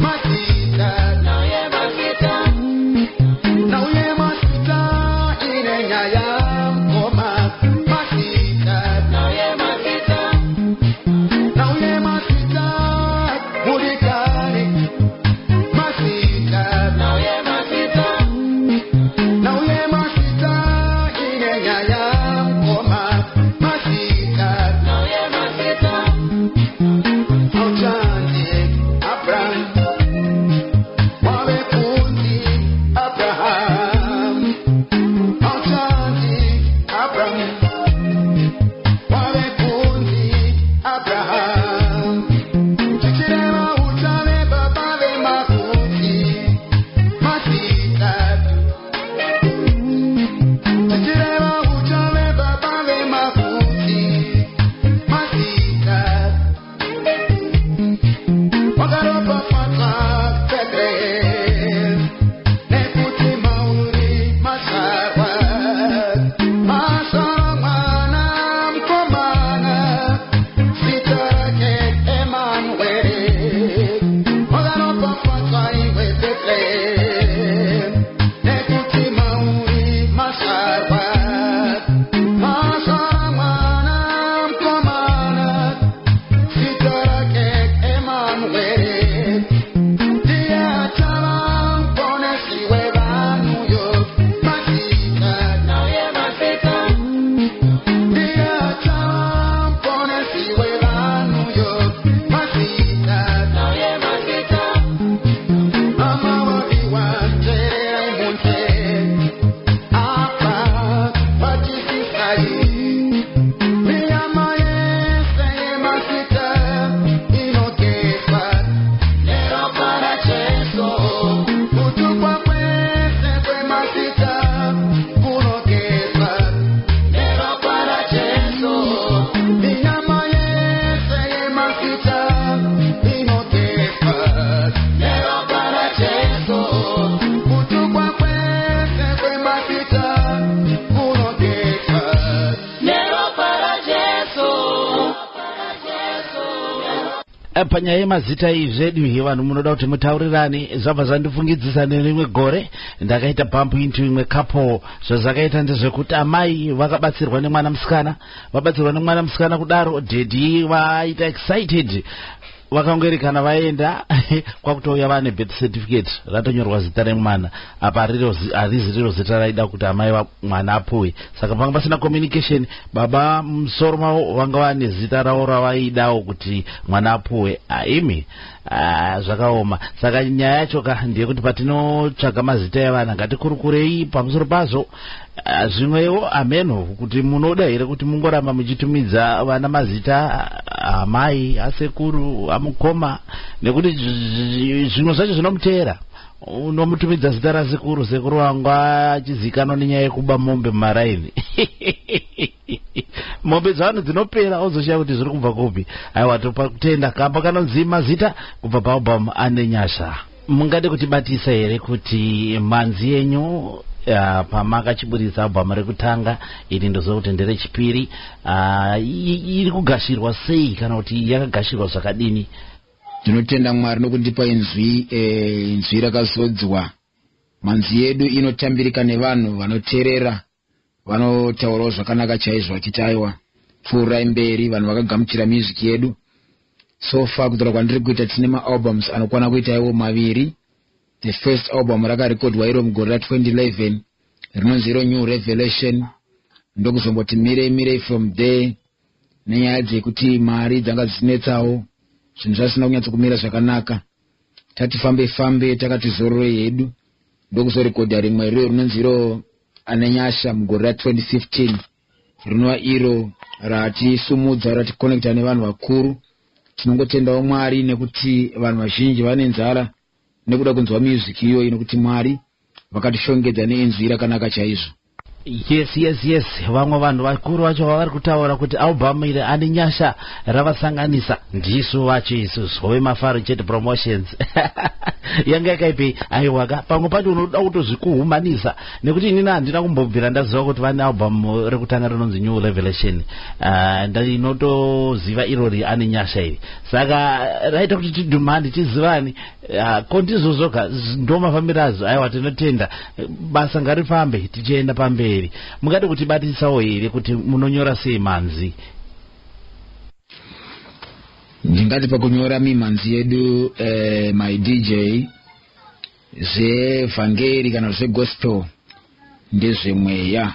Masita panyaya yemazita izvedu vanhu munoda kuti mutaurirane zvabva zvandifungidzisa nerimwe gore ndakaita bump into imwe couple zvazvakaita ndezvekuti amai vakabatsirwa nemwana musikana vabatsirwa nemwana musikana kudaro daddy vaita excited vakangoerekana vaenda kwakutouya vane birth certificate ratonyorwa zita remwana apa harizi riro zita raida kuti amai mwana apuwe saka panga pasina communication baba musoro mavo vanga vane zita ravo ravaidawo kuti mwana apuwe imi zvakaoma saka nyaya yacho ndeyekuti patinotsvaga mazita evana ngatikurukurei pamusoro pazvo zvimwewo ameno kuti munoda here kuti mungoramba muchitumidza vana mazita amai asekuru amukoma nekuti zvimwe zvacho zvinomuteera unomutumidza zita rasekuru sekuru wangu achizikanwa nenyaya yekuba mombe mumaraini mombe dzavanhu dzinopera ozoshaya kuti zviri kubva kupi aiwa topa kutenda kamba kanonzi mazita kubva paAlbum ane nyasha mungade kutibatisa here kuti manzi yenyu pamakachiburitsa album rekutanga iri ndozokuti nderechipiri iri kugashirwa sei kana kuti yakagashirwa zvakadini? Tinotenda Mwari nokundipa inzwi rakazodzwa. Manzi yedu inotambirika nevanhu vanoteerera vanotaurawo zvakanaka chaizvo vachiti aiwa pfuurai mberi vanhu vakagamuchira music yedu. So far kudhura kwandiri kuita tine maalbums anokwana kuita iwo maviri. The first album rakarekodwa iro mugore ra2011 rinonzi New Revelation. Ndokuzomboti mirei from there nenyaya dzekuti mari dzanga dzisinetsawo zvinhu zvasina kunyatsa kumira zvakanaka. Tati fambe takati zorore yedu ndokuzorekodha rimwe riro rinonzi ane nyasha mugore ra2015 rinova iro ratisumudza ratikonekta nevanhu vakuru. Tinongotendawo Mwari nekuti vanhu vazhinji vane nzara nekuda kunzwa music iyo inokuti Mwari vakatishongedza neinzwi rakanaka chaizvo. Yes. Vamwe vanhu vakuru vacho vari kutaura kuti album iri ane nyasha ravasanganisa ndisu vacho isusu hove Mafaro Jet Promotions. Yanga yakaipi aiwaka pamwe pacho unoda kutozvikuhumanisa nekuti inini handina kumbobvira ndaziva kuti vane album rekutanga rinonzi New Revelation. Ndinotoziva irori ane nyasha iri saka raita kuti tidhumande tizivani kondizozoka ndo mafambiro azo aiwa tinotenda basa ngarifambe tichienda pamberi. Mungade kutibatisawo here kuti munonyora sei manzi? Ndingati pakunyora mimanzi yedu my DJ zvevhangeri kana zvegospel ndezvemweya.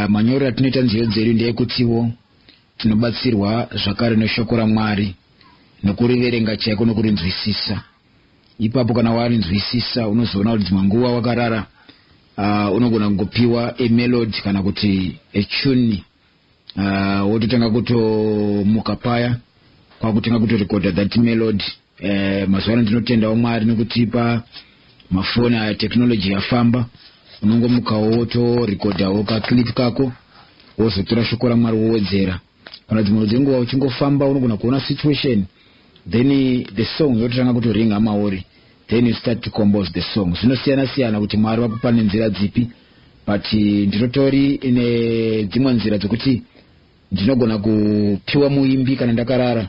Manyoro atinoita nziyo dzedu ndeyekutiwo tinobatsirwa zvakare neshoko raMwari nokuriverenga chaiko nokurinzwisisa. Ipapo kana warinzwisisa unozoona kuti dzimwe nguva wakarara unogona kungopiwa melody kana kuti tune wototanga kutomuka paya kwakutanga kutorekodha that melody. Mazuva ndinotendawo Mwari nokutipa mafoni aya technology yafamba unongomukawo wotorekodhawo kaclip kako wozotora shoko raMwari wowedzera. Kana dzimwe dzenguva uchingofamba unogona kuona situation then the song yototanga kutoringa maori then you start to compose the song. Zvinosiyana kuti Mwari vakupa nenzira dzipi but ndinotori ine dzimwe nzira dzokuti ndinogona kupiwa muimbi kana ndakarara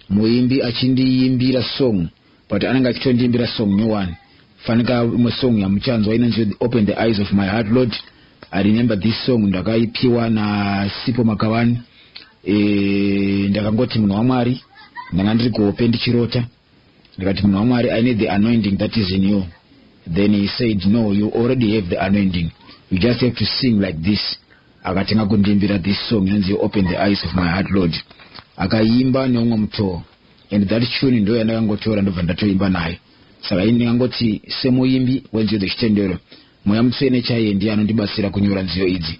muimbi achindiimbira song but anenge achitondiimbira song new one. Fanika imwe song yamuchanzwa inonzi Open the Eyes of My Heart Lord. I remember this song ndakaipiwa naSipo Makavani. Ndakangoti munhu waMwari ndanga ndiri kuhope ndichirota ndikati munhu waMwari I need the anointing that is in you. Then he said no, you already have the anointing, you just have to sing like this. Akatenga kundiimbira this song inonzi Open the Eyes of My Heart Lord. Akaimba neumwe mutoo and that tune ndo yandakangotora ndobva ndatoimba nayo. Saka ini ndingangoti semuimbi wenziyo dzechitendero mweya mutsvene chaiye ndiye anondibatsira kunyora nziyo idzi.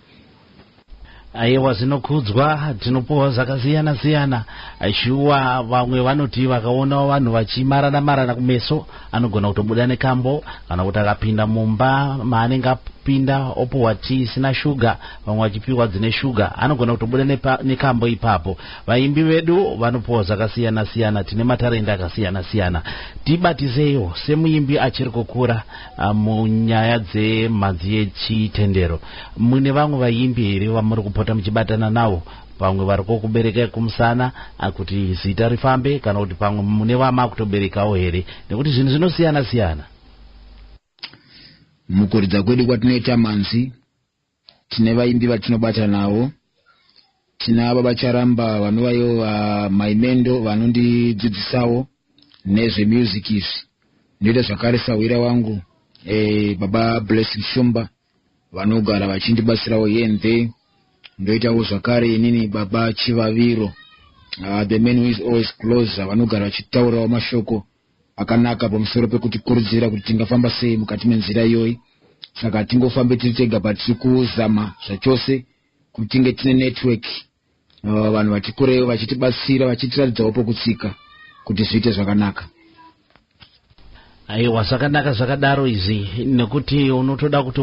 Aiwa zvinokudzwa tinopowa zvakasiyana shuwa vamwe vanoti vakaona vanhu vachimarana kumeso anogona kutobuda nekambo kana kuti akapinda mumba maanenge opinda opuwa tea sina sugar, vamwe vachipiwa dzine sugar, anogona kutobuda nekambo ipapo. Vaimbi vedu vanopuwa zvakasiyana siyana, tine matarenda akasiyana siyana. Tibatizeyo semuimbi achiri kukura munyaya dzemhanzi yechitendero. Mune vamwe vaimbi here vamuri kupota muchibatana navo, pamwe vari kubereka kumusana kuti zita rifambe, kana kuti pamwe mune vama kutoberekawo here, nekuti zvinhu zvinosiyana siyana. Mukuridza kwedu kwatinoita manzi, tine vaimbi vatinobata navo. Tina ava vacharamba vanovayo maimendo vanondidzidzisawo nezve music izvi. Ndoita zvakare sawira wangu baba Blessing Shumba vanogara vachindibatsirawo yenze. Ndoitawo zvakare inini baba Chivaviro, the man who is always closer, vanogara vachitaurawo mashoko akanaka pamusoro pekuti kurudzira kuti tingafamba sei mukati menzira iyoyi. Saka tingofambe tiri tega, but tiri kuzama zvachose kuti tinge tine network, vanhu vatikureyo vachitibatsira vachitiradzawo pokutsika kuti zviite zvakanaka. Aiwa, zvakanaka zvakadaro izvi, nekuti unotoda kuti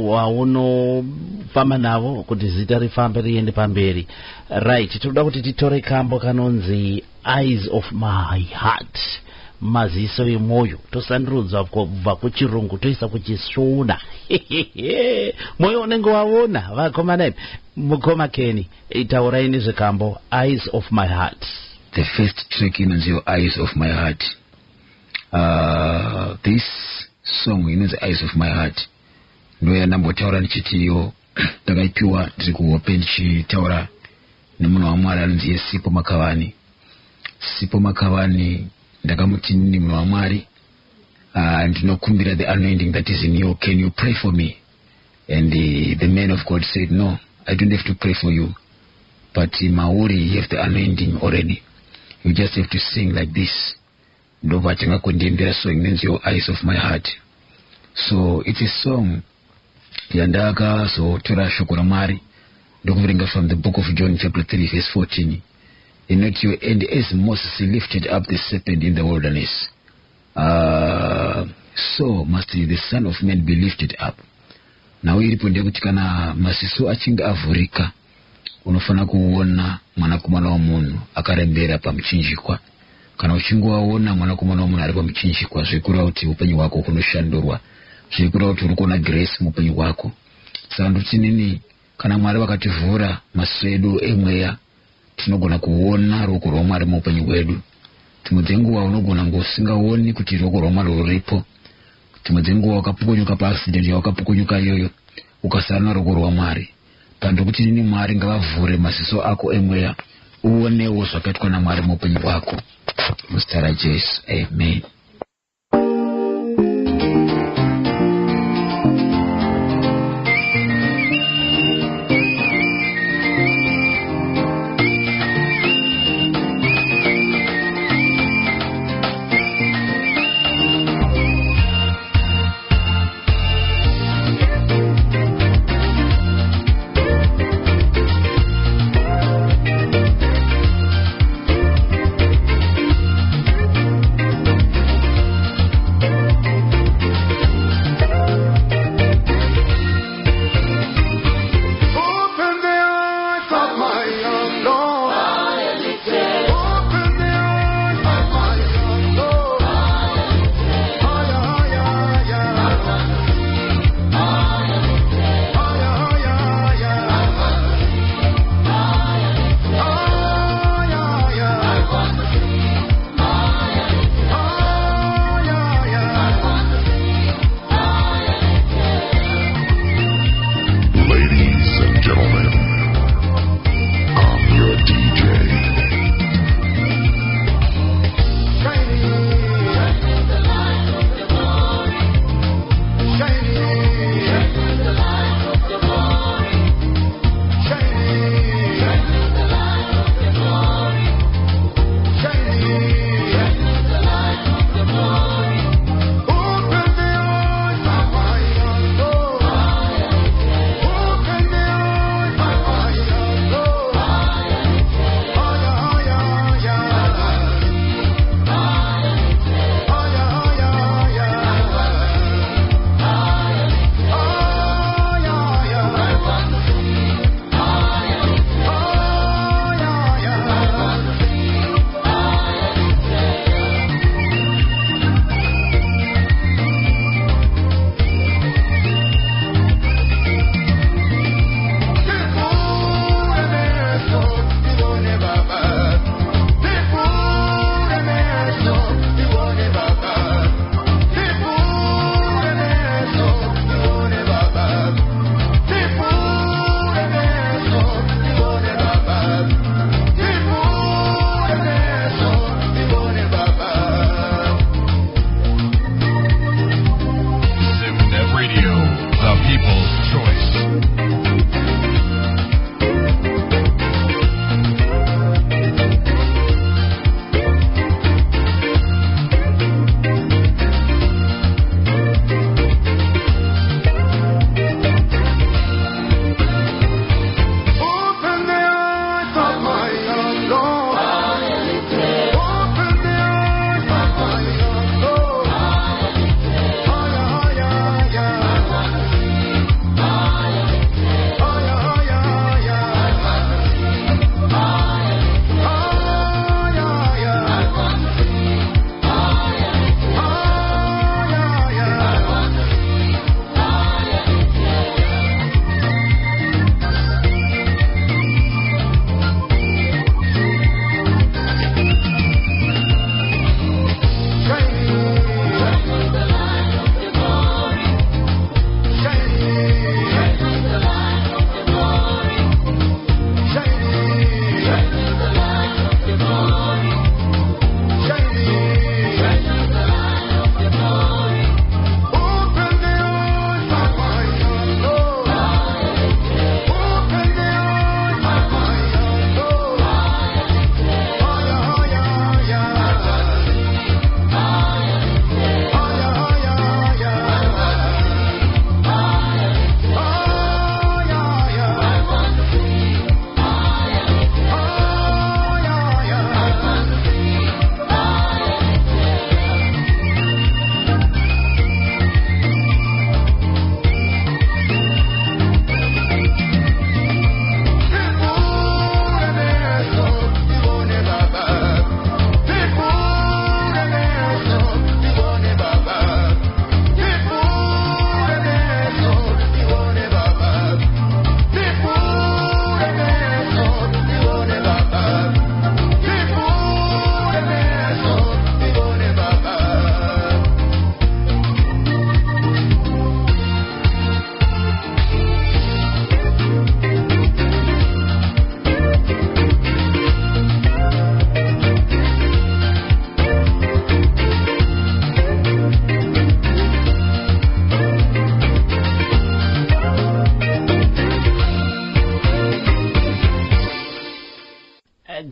waunofamba navo kuti zita rifambe riende pamberi. Right, toda kuti titore kambo kanonzi Eyes of My Heart, maziso emwoyo, tosandurudza kubva kuchirungu toisa kuchisvuna. Moyo unenge waona vakomana. Mukoma Kenny, itaurai nezvekambo Eyes of My Heart. The first track inonzi Eyes of My Heart. This song inonzi Eyes of My Heart ndoya ndambotaura ndichitiyo ndakaipiwa ndiri kuhope ndichitaura nemunhu waMwari anonzi Sipo Makavani. Sipo Makavani ndakamuti ndini munhu waMwari, ndinokumbira the anointing that is in you, can you pray for me? And the man of God said, no, I don't have to pray for you, but Maori, you have the anointing already, you just have to sing like this. Ndova changa kundimbira song inonzi Eyes of My Heart. So it's a song yandaka so tora shoko la Mwari ndokuverenga from the book of John chapter 3 verse 14. And as Moses lifted up the serpent in the wilderness, so must the Son of Man be lifted up. Now iripo ndekuti kana masiso achinga avhurika, unofana kuona mwanakomana wa munhu akarembera pamuchinjikwa. Kana uchingowaona mwanakomana wa munhu ari pamuchinjikwa, zvikuru kuti upenyu hwako kunoshandurwa, zvikuru kuti uri kuona grace muupenyu hwako. Saka ndoti nini, kana Mwari vakativhura maziso edu emweya, tinogona kuona ruoko rwaMwari muupenyu hwedu. Dzimwe dzenguva unogona ngosingaoni kuti ruoko rwaMwari ruripo. Dzimwe dzenguva wakapukunyuka paaccident yawakapukunyuka iyoyo ukasara naruoko rwaMwari. Pandokuti nini Mwari ngavavhure maziso ako emweya, uonewo zvakaitwa naMwari muupenyu hwako. Muzita raJesu, amen.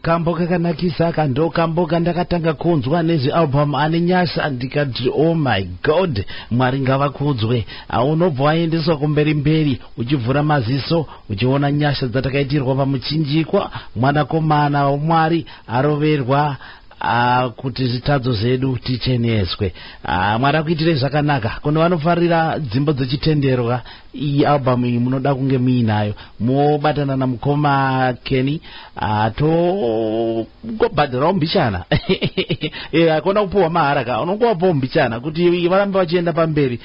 kambo kakanakisa kando kambo kandakatanga kunzwa nezve album ane nyasha ndikati oh my god Mwari ngavakudzwe. Unobva waendeswa kumberi mberi uchivhura maziso uchiona nyasha dzatakaitirwa pamuchinjikwa mwanakomana waMwari aroverwa kuti zvitadzo zvedu ticheneswe. Mwari akuitire zvakanaka. Kune vanofarira dzimbo dzechitenderwa iyi album iyi munoda kunge muinayo mobatana namukoma Kenny togobhadhirawo mbichana akona kupuwa maharaka unongovapawo mbichana kuti varambe vachienda pamberi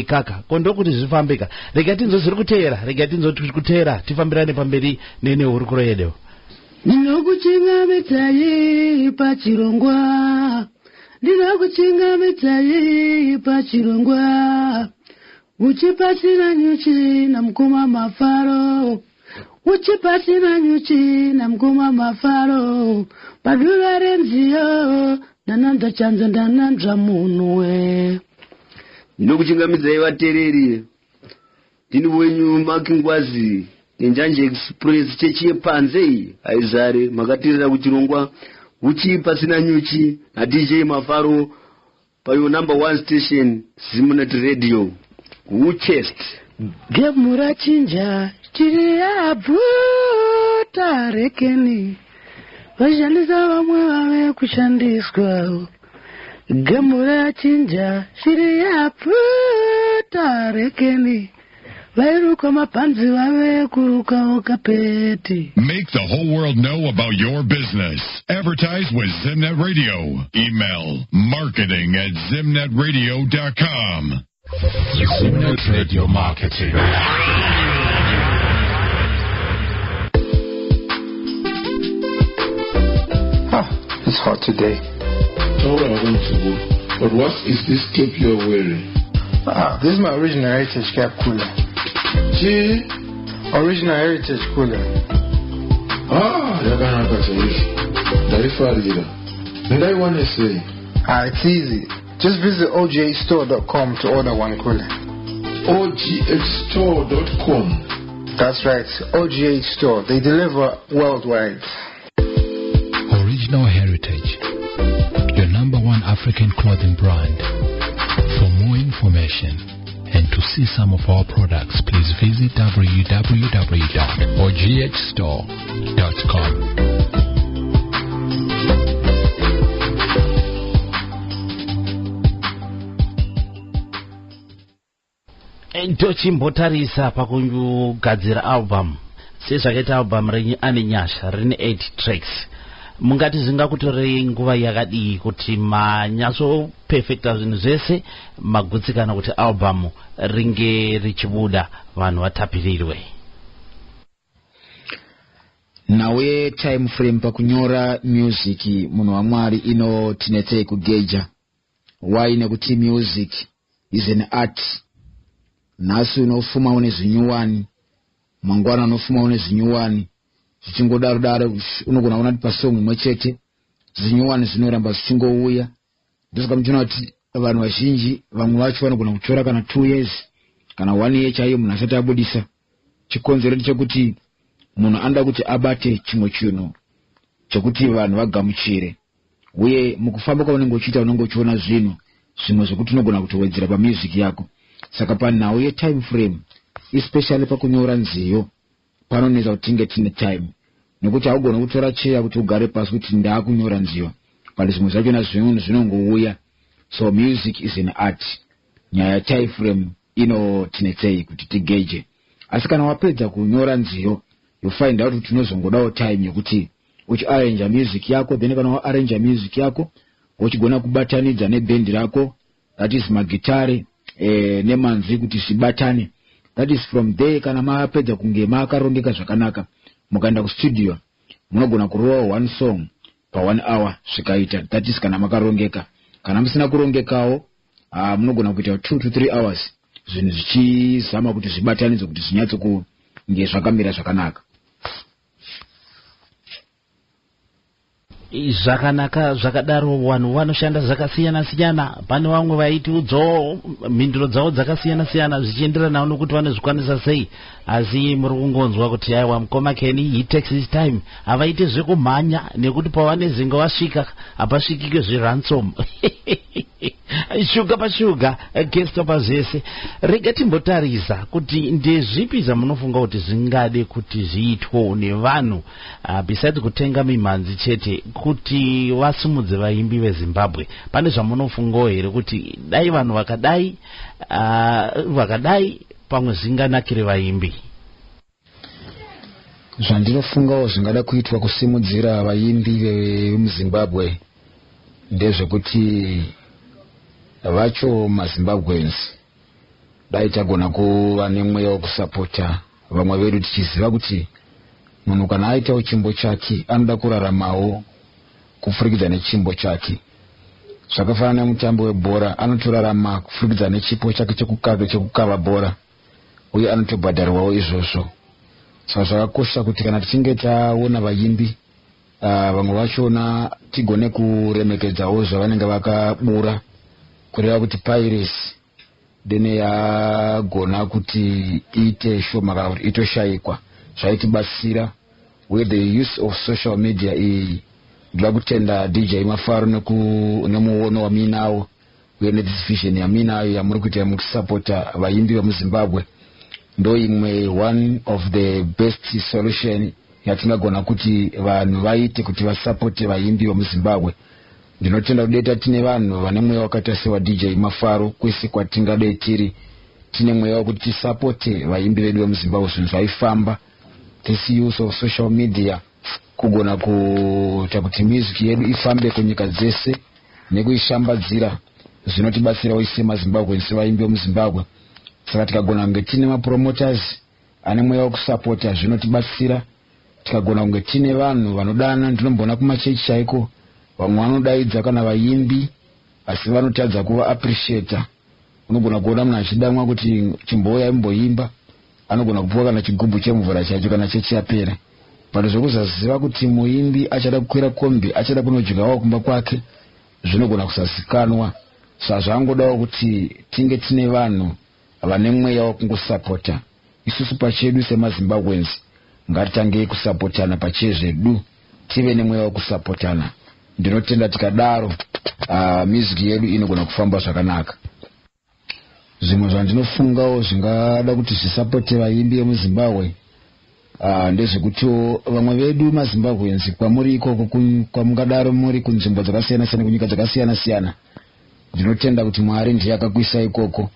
kaka kondokuti zvifambika. Rega tinzo zviri kuteera, rega tinzo tiri kuteera tifambirane pamberi nenehurukuro yedu. Ndinokuchingamidzayi pachirongwa, ndinokuchingamidzayi pachirongwa, uchipasina nyuchi na mkuma mafaro, uchipasina nyuchi na mkuma mafaro, padura renziyo nananda chanza ndanandra munwe. Ndinokuchingamidzayi vatereri, ndini wenyu Makingwazi Njanje Express chechi panze aizare makatirira kuchirongwa uchi pasina nyuchi na DJ Mafaro pa your number 1 station Zimnet Radio uchest gemura chinja chiri abuta rekeni vashandisa vamwe vave kushandiswa gemura chinja chiri abuta rekeni. Make the whole world know about your business. Advertise with Zimnet Radio. Email marketing@zimnetradio.com. Zimnet Radio Marketing. It's hot today. But what is this cape you're wearing? This is my original heritage cap cooler. See? Original heritage cooler. It's easy. Just visit OGHstore.com to order one cooler. OGHstore.com. That's right, OGH Store. They deliver worldwide. Original Heritage, your #1 African clothing brand. For more information and to see some of our products, please visit www.oghtstore.com. Tochimbotarisa pakugadzira album sezvakaita album renyu ane nyasha rine 8 tracks. Mungati zvingakutorei nguva yakadii kuti manyatso perfecta zvinhu zvese magutsikana kuti album ringe richibuda vanhu vatapirirwe? Nawe time frame pakunyora music munhu waMwari inotinetsei kugeja. Why? Nekuti music is an art. Nhasi unofuma une zvinyuwani, mangwana unofuma une zvinyuwani, zvichingodaro unogona kuona kuti pasong imwe chete zvinyuwani zvinoramba zvichingouya. Ndosaka muchiona kuti vanhu vazhinji vamwe vacho vanogona kutora kana 2 years kana 1 year chaiyo munhu asati abudisa. Chikonzero chekuti munhu anoda kuti abate chimwe chinhu chekuti vanhu vagamuchire, uye mukufamba kwaunenge uchiita unenge uchiona zvinhu zvimwe zvekuti unogona kutowedzera pamusic yako. Saka panawo ye time frame especially pakunyora nziyo panoneza kuti tinge tine time, nekuti haugona kutora cheya kuti ugare pasi kuti ndakunyora nziyo pali zvimwe zvachona zvinhu zvinongouya. So music is an art. Nyaya time frame inotinetsei kuti tigeje. Asi kana wapedza kunyora nziyo you find out kuti unozongodawo time yekuti uchiarrange music yako, then kana waarrange music yako uchigona kubatanidza neband rako, that is magitare nemanzi kuti zibatane. That is from there kana maapedza kunge maakarongeka zvakanaka mukaenda kustudio munogona kurova 1 song pa 1 hour zvikaita. That is kana makarongeka. Kana musina kurongekawo munogona kuita 2 to 3 hours zvinhu zvichizama kuti zvibatanidzwe kuti zvinyatso kunge zvakamira zvakanaka. Zvakanaka zvakadaro vanhu vanoshanda zvakasiyana siyana. Pane vamwe vaitiudzawo mhinduro dzavo dzakasiyana siyana zvichienderanawo nokuti vanozvikwanisa sei. Asi muri kungonzwa kuti aiwa mukoma Kenny he takes his time. Havaite zvekumhanya nekuti pavanezenge wasvika hapasvikike zveransom. Shuga pashuga gesto pazvese. Rega timbotarisa kuti ndezvipi zvamunofunga kuti zvingade kuti zviitwe nevanhu besides kutenga mimhanzi chete kuti vasumudze vaimbi veZimbabwe. Pane zvamunofunga here kuti dai vanhu vakadai pamwe zvinganakire vaimbi? Zvandinofungawo zvingada kuitwa kusimudzira vaimbi vemuZimbabwe ndezvekuti vacho maZimbabweans dai tagona kuva nemweya wokusapota vamwe vedu tichiziva kuti munhu kana aitawo chimbo chake anoda kuraramawo kupfurikidza nechimbo chake. Zvakafanana nemutambo webhora anotorarama kupfurikidza nechipo chake chekukava bhora uye anotobhadharwawo izvozvo. Saka zvakakosha kuti kana tichinge taona vaimbi vamwe vachona tigone kuremekedzawo zvavanenge vakabura kureva kuti piracy dene yagona kuti ite shoma kana kuti itoshayikwa zvaitibatsira. With the use of social media ndila kutenda DJ Mafaro nemuono waminawo uye nevision yaminayo yamuri kuita mukusapota vaimbi vemuZimbabwe ndo imwe one of the best solution yatingagona kuti vanhu vaite kuti vasapote vaimbi vemuZimbabwe. Ndinotenda kudeta tine vanhu vane mweya wakaita sewa DJ Mafaro kwese kwatingadai tiri tine mweya wekuti tisapote vaimbi vedu vemuZimbabwe zvinhu zvaifamba. This use of social media kugona kuita kuti music yedu ifambe kunyika dzese nekuishambadzira zvinotibatsirawo ise maZimbabwe sevaimbi vemuZimbabwe. Saka tikagona kunge tine mapromoters ane mweya wokusapota zvinotibatsira. Tikagona kunge tine vanhu vanodana, ndinombona kumachechi chaiko vamwe vanodaidza kana vaimbi asi vanotadza kuva appreciator. Unogona kuona munhu achidamwa kuti chimbouya imboimba anogona kupuwa kana chigubhu chemvura chacho kana chechi yapera. Vanhu zvokusaziva kuti muimbi achada kukwira kombi achada kunodyawo kumba kwake zvinogona kusazikanwa. Saka zvangodawo kuti tinge tine vanhu vane mweya wokungosapota. Isusu pachedu semaZimbabweans ngatitange kusapotana pachezvedu tive nemweya wokusapotana. Ndinotenda tikadaro music yedu inogona kufamba zvakanaka. Zvimwe zvandinofungawo zvingada kuti zvisapote vaimbi vemuZimbabwe ndezvekuti vamwe vedu maZimbabweans kwamuri ikoko kwamungadaro muri kunzvimbo dzakasiyana siyana kunyika dzakasiyana siyana ndinotenda kuti Mwari ndiye akakuisa ikoko.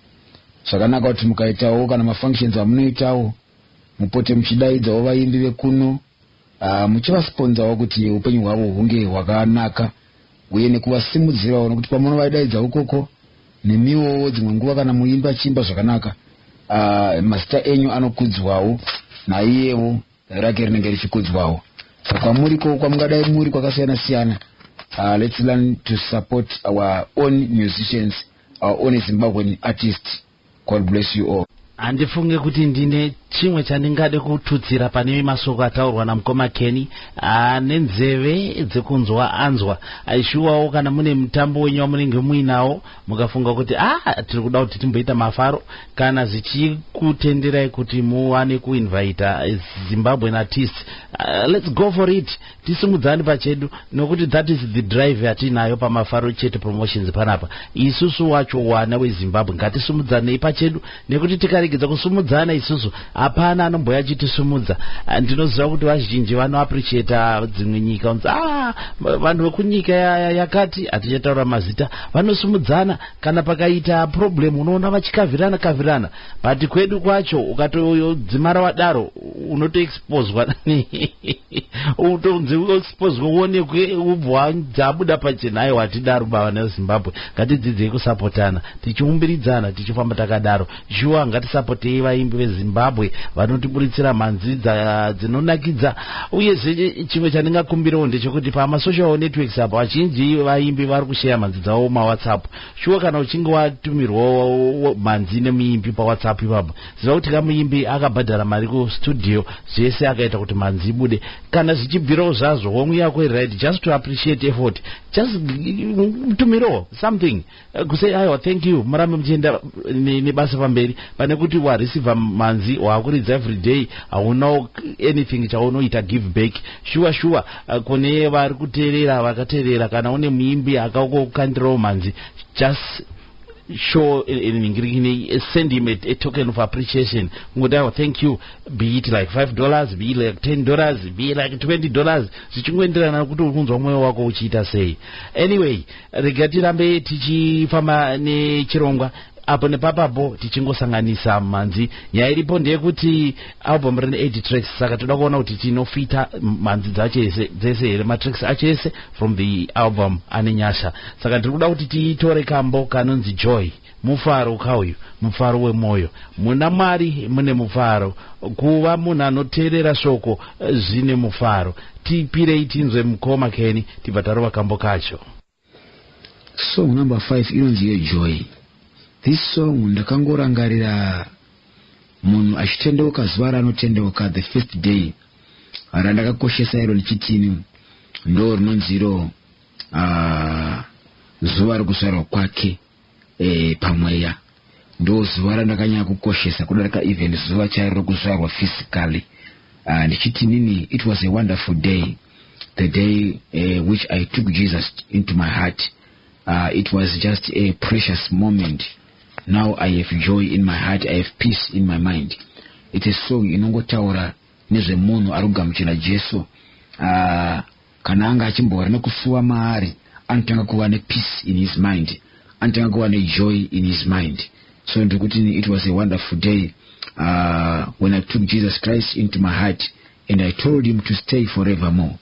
Zvakanaka kuti mukaitawo kana mafunctions amunoitawo mupote muchidaidzawo vaimbi vekuno muchivasponzawo kuti upenyu hwavo hunge hwakanaka uye nekuvasimudzirawo nokuti pamunovadaidza ukoko nemiwowo dzimwe nguva kana muimbi achiimba zvakanaka mazita enyu anokudzwawo naiyewo rake rinenge richikudzwawo. Saka kwamuriko kwamungadai muri kwakasiyana siyana let's learn to support our own musicians, our own Zimbabwean artists. God bless you all. Handifunge kuti ndine chimwe chandingade kututsira pane masoko ataurwa namukoma Kenny nenzeve dzekunzwa anzwa. Aishuwawo kana mune mutambo wenyu wamunenge muinawo mukafunga kuti tiri kuda kuti timboita Mafaro kana zvichikutenderai kuti muwane kuinvite Zimbabwean artists, let's go for it. Tisimudzane pachedu nokuti that is the drive yatinayo paMafaro chete promotions panapa. Isusu wacho wana weZimbabwe ngatisumudzane pachedu nekuti tikaregedza kusumudzana isusu hapana anomboya achitisumudza. Ndinoziva kuti vazhinji vano appreciate dzimwe nyika unzi vanhu vekunyika yakati hatichataura mazita vanosumudzana kana pakaita problem unoona vachikavirana but kwedu kwacho ukatodzimara wadaro unotoexposwa utonzi uexposwa uonekwe ubva dzabuda pachena. Aiwa hatidaro bava neZimbabwe ngatidzidzei kusapotana tichiumbiridzana tichifamba takadaro. Shuwa ngati tisapotei vaimbi vezimbabwe vanotiburitsira mhanzi dzinonakidza. Uyezve chimwe chandingakumbirawo ndechekuti pamasocial networks apo vazhinji vaimbi vari kushare mhanzi dzavo mawhatsapp. Shuwa kana uchinge watumirwa mhanzi nemuimbi pawhatsapp ipapo, ziva kuti kamuimbi akabhadhara mari kustudio zvese akaita kuti mhanzi ibude. Kana zvichibvirawo zvazvo homwe yako right, just to appreciate effort, just tumirawo something kusay aiwa thank you, murambe muchienda nebasa pamberi, pane kuti wareceive mhanzi wakuridza every day haunawo anything chaunoita give back. Sure kune vari kuteerera vakateerera, kana une muimbi akakukandirawo mhanzi, just show send him a token of appreciation. Thank you, be it like $5, be it like $10, be it like $20, zichingoenderana kuti ukunzwa mwoyo wako uchiita sei. Anyway, rega tirambe tichifamba nechirongwa apo nepapapo tichingosanganisa mhanzi. Nyaya iripo ndeyekuti album rine 8 tracks, saka toda kuona kuti tinofita mhanzi dzese here, matracks achese from the album ane nyasha. Saka tiri kuda kuti tiitore kambo kanonzi Joy, mufaro kauyu, mufaro wemoyo. Muna Mwari mune mufaro, kuva munhu anoteerera shoko zvine mufaro. Tipirei tinzwe Mukoma Kenny tibva tarova kambo kacho. Song number 5 inonzi Joy. This song ndakangorangarira munhu achitendeuka zuva raanotendeuka, the first day randakakoshesa iro ndichitini ndo rinonzi iro zuva rekuzvarwa kwake pamweya, ndo zuva randakanyanya kukoshesa kudarika even zuva chairo rekuzvarwa physically. Ndichitinini, it was a wonderful day, the day which I took Jesus into my heart. It was just a precious moment. Now I have joy in my heart, I have peace in my mind. It is song inongotaura nezve munhu arugamuchira Jesu. Kana anga achimbora nekusuwa maari, anotanga kuva peace in his mind, anotanga kuva joy in his mind. So ndikuti it was a wonderful day when I took Jesus Christ into my heart and I told him to stay forevermore.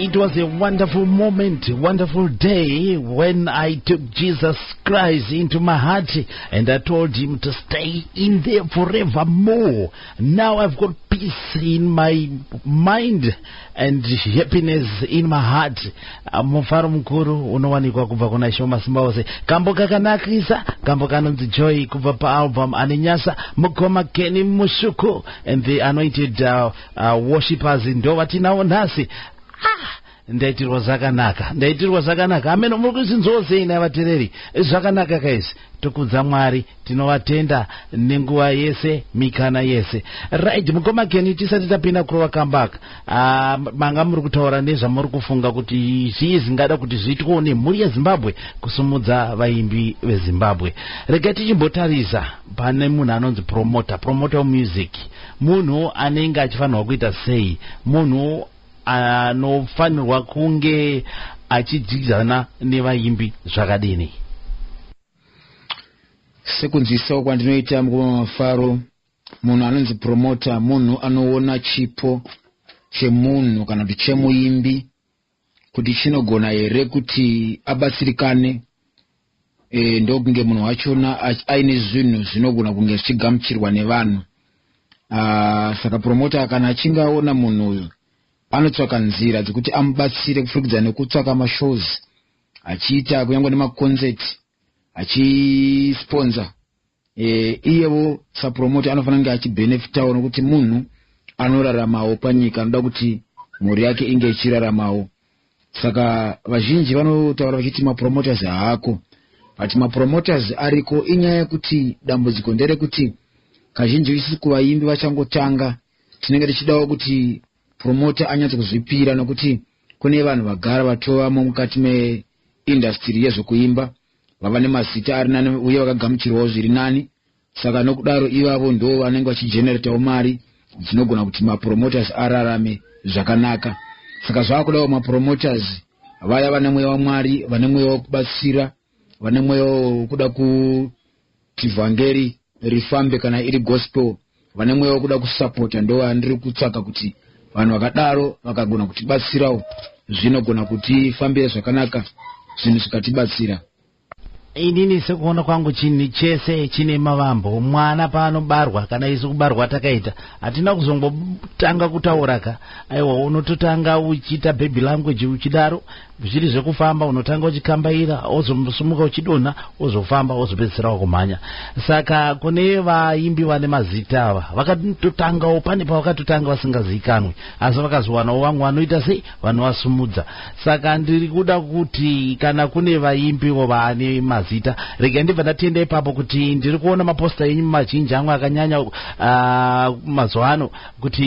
it was a wonderful moment, wonderful day when I took Jesus Christ into my heart and I told him to stay in there forevermore. Now I've got peace in my mind and happiness in my heart. Mufaro mkuru unowanikwa kubva kuna Shoma Simbawose. Kambo kakanakisa, kambo kanonzi Joy kubva pa album Aninyasa, Mukoma Kenny Mushuku and the anointed worshippers ndo vatinavo nhasi. Ndaitirwa zvakanaka ameno muri kuzinzosei navatereri zvakanaka kaisi tokudza Mwari tinovatenda nenguva yese mikana yese. Right, Mukoma Kenny, tisati tapinda kurova comeback, manga muri kutaura nezvamuri kufunga kuti zvii zvingada kuti zviitwewo nemhuri yeZimbabwe kusumudza vaimbi veZimbabwe. Rega tichimbotarisa pane munhu anonzi promoter music, munhu anenge achifanirwa kuita sei, munhu anofanirwa kunge achidzidzana nevaimbi zvakadini. Sekunzisawo kwandinoita Mukoma Mafaro, munhu anonzi promoter munhu anoona chipo chemunhu kana kuti chemuimbi kuti chinogona here kuti abatsirikane, ndokunge munhu wachona aine zvinhu zvinogona kunge zvichigamuchirwa nevanhu. Saka promoter kana achinge aona munhu uyu anotsvaka nzira dzekuti amubatsire kufurikidza nekutsvaka mashows, achiita kunyangwa nemaconcert, achisponsor. Iyewo sapromoter anofanira kunge achibenefitawo nokuti munhu anoraramawo panyika, anoda kuti mhuri yake inge ichiraramawo. Saka vazhinji vanotaura vachiti mapromoters haako, but mapromoters ariko. Inyaya yekuti dambudziko nderekuti kazhinji isusu kuvaimbi vachangotanga tinenge tichidawo kuti promoter anyatsa kuzvipira, nokuti kune vanhu vagara vatovamo mukati meindustry yezvokuimba vava nemazita ari nani uye vakagamuchirwawo zviri nani. Saka nokudaro ivavo ndo vanenge vachigeneratawo mari dzinogona kuti mapromoters ararame zvakanaka. Saka zvaakudawo mapromoters vaya vane mweya waMwari, vane mweya wokubatsira, vane mweya wokuda kuti vhangeri rifambe kana iri gospel, vane mweya wokuda kusapota. Ndo vandiri kutsvaka kuti vanhu vakadaro vakagona kutibatsirawo zvinogona kutifambira zvakanaka, zvinhu zvikatibatsira. Inini sekuona kwangu chinhu chese chine mavambo. Mwana paanobarwa kana isu kubarwa takaita hatina kuzongotanga kutauraka. Aiwa, unototanga uchiita baby language uchidaro, zviri zvekufamba unotanga uchikambaira, ozosumuka uchidonha, ozofamba, ozopedzisira kumhanya. Saka kune vaimbi vane mazita ava vakatotangawo pane pavakatotanga vasingazikanwi, asi vakazowanawo vamwe vanoita sei vanovasumudza. Saka ndiri kuda kuti kana kune vaimbiwo vane mazita, rega ndibva ndatenda ipapo kuti ndiri kuona maposta enyu mazhinji amwe akanyanya mazuva ano kuti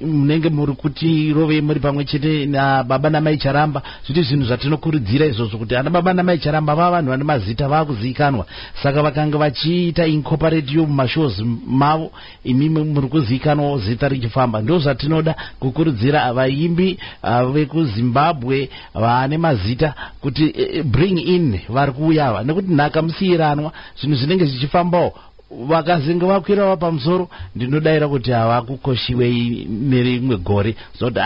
munenge muri kuti rove muri pamwe chete naBaba naMai Charamba. Zviti zvinhu zvatinokurudzira izvozvo kuti ana baba naMai Charamba vava vanhu vane mazita vakuzikanwa. Saka vakanga vachiita incorporate yo mumashows mavo, imimi muri kuzikanwa zita richifamba. Ndo zvatinoda kukurudzira vaimbi vekuZimbabwe vane mazita kuti bring in vari kuuya, nekuti nhaka musiyiranwa, zvinhu zvinenge zvichifambawo. Vakazinge vakwirawo pamusoro, ndinodaira kuti havakukoshiwei nerimwe gore zoti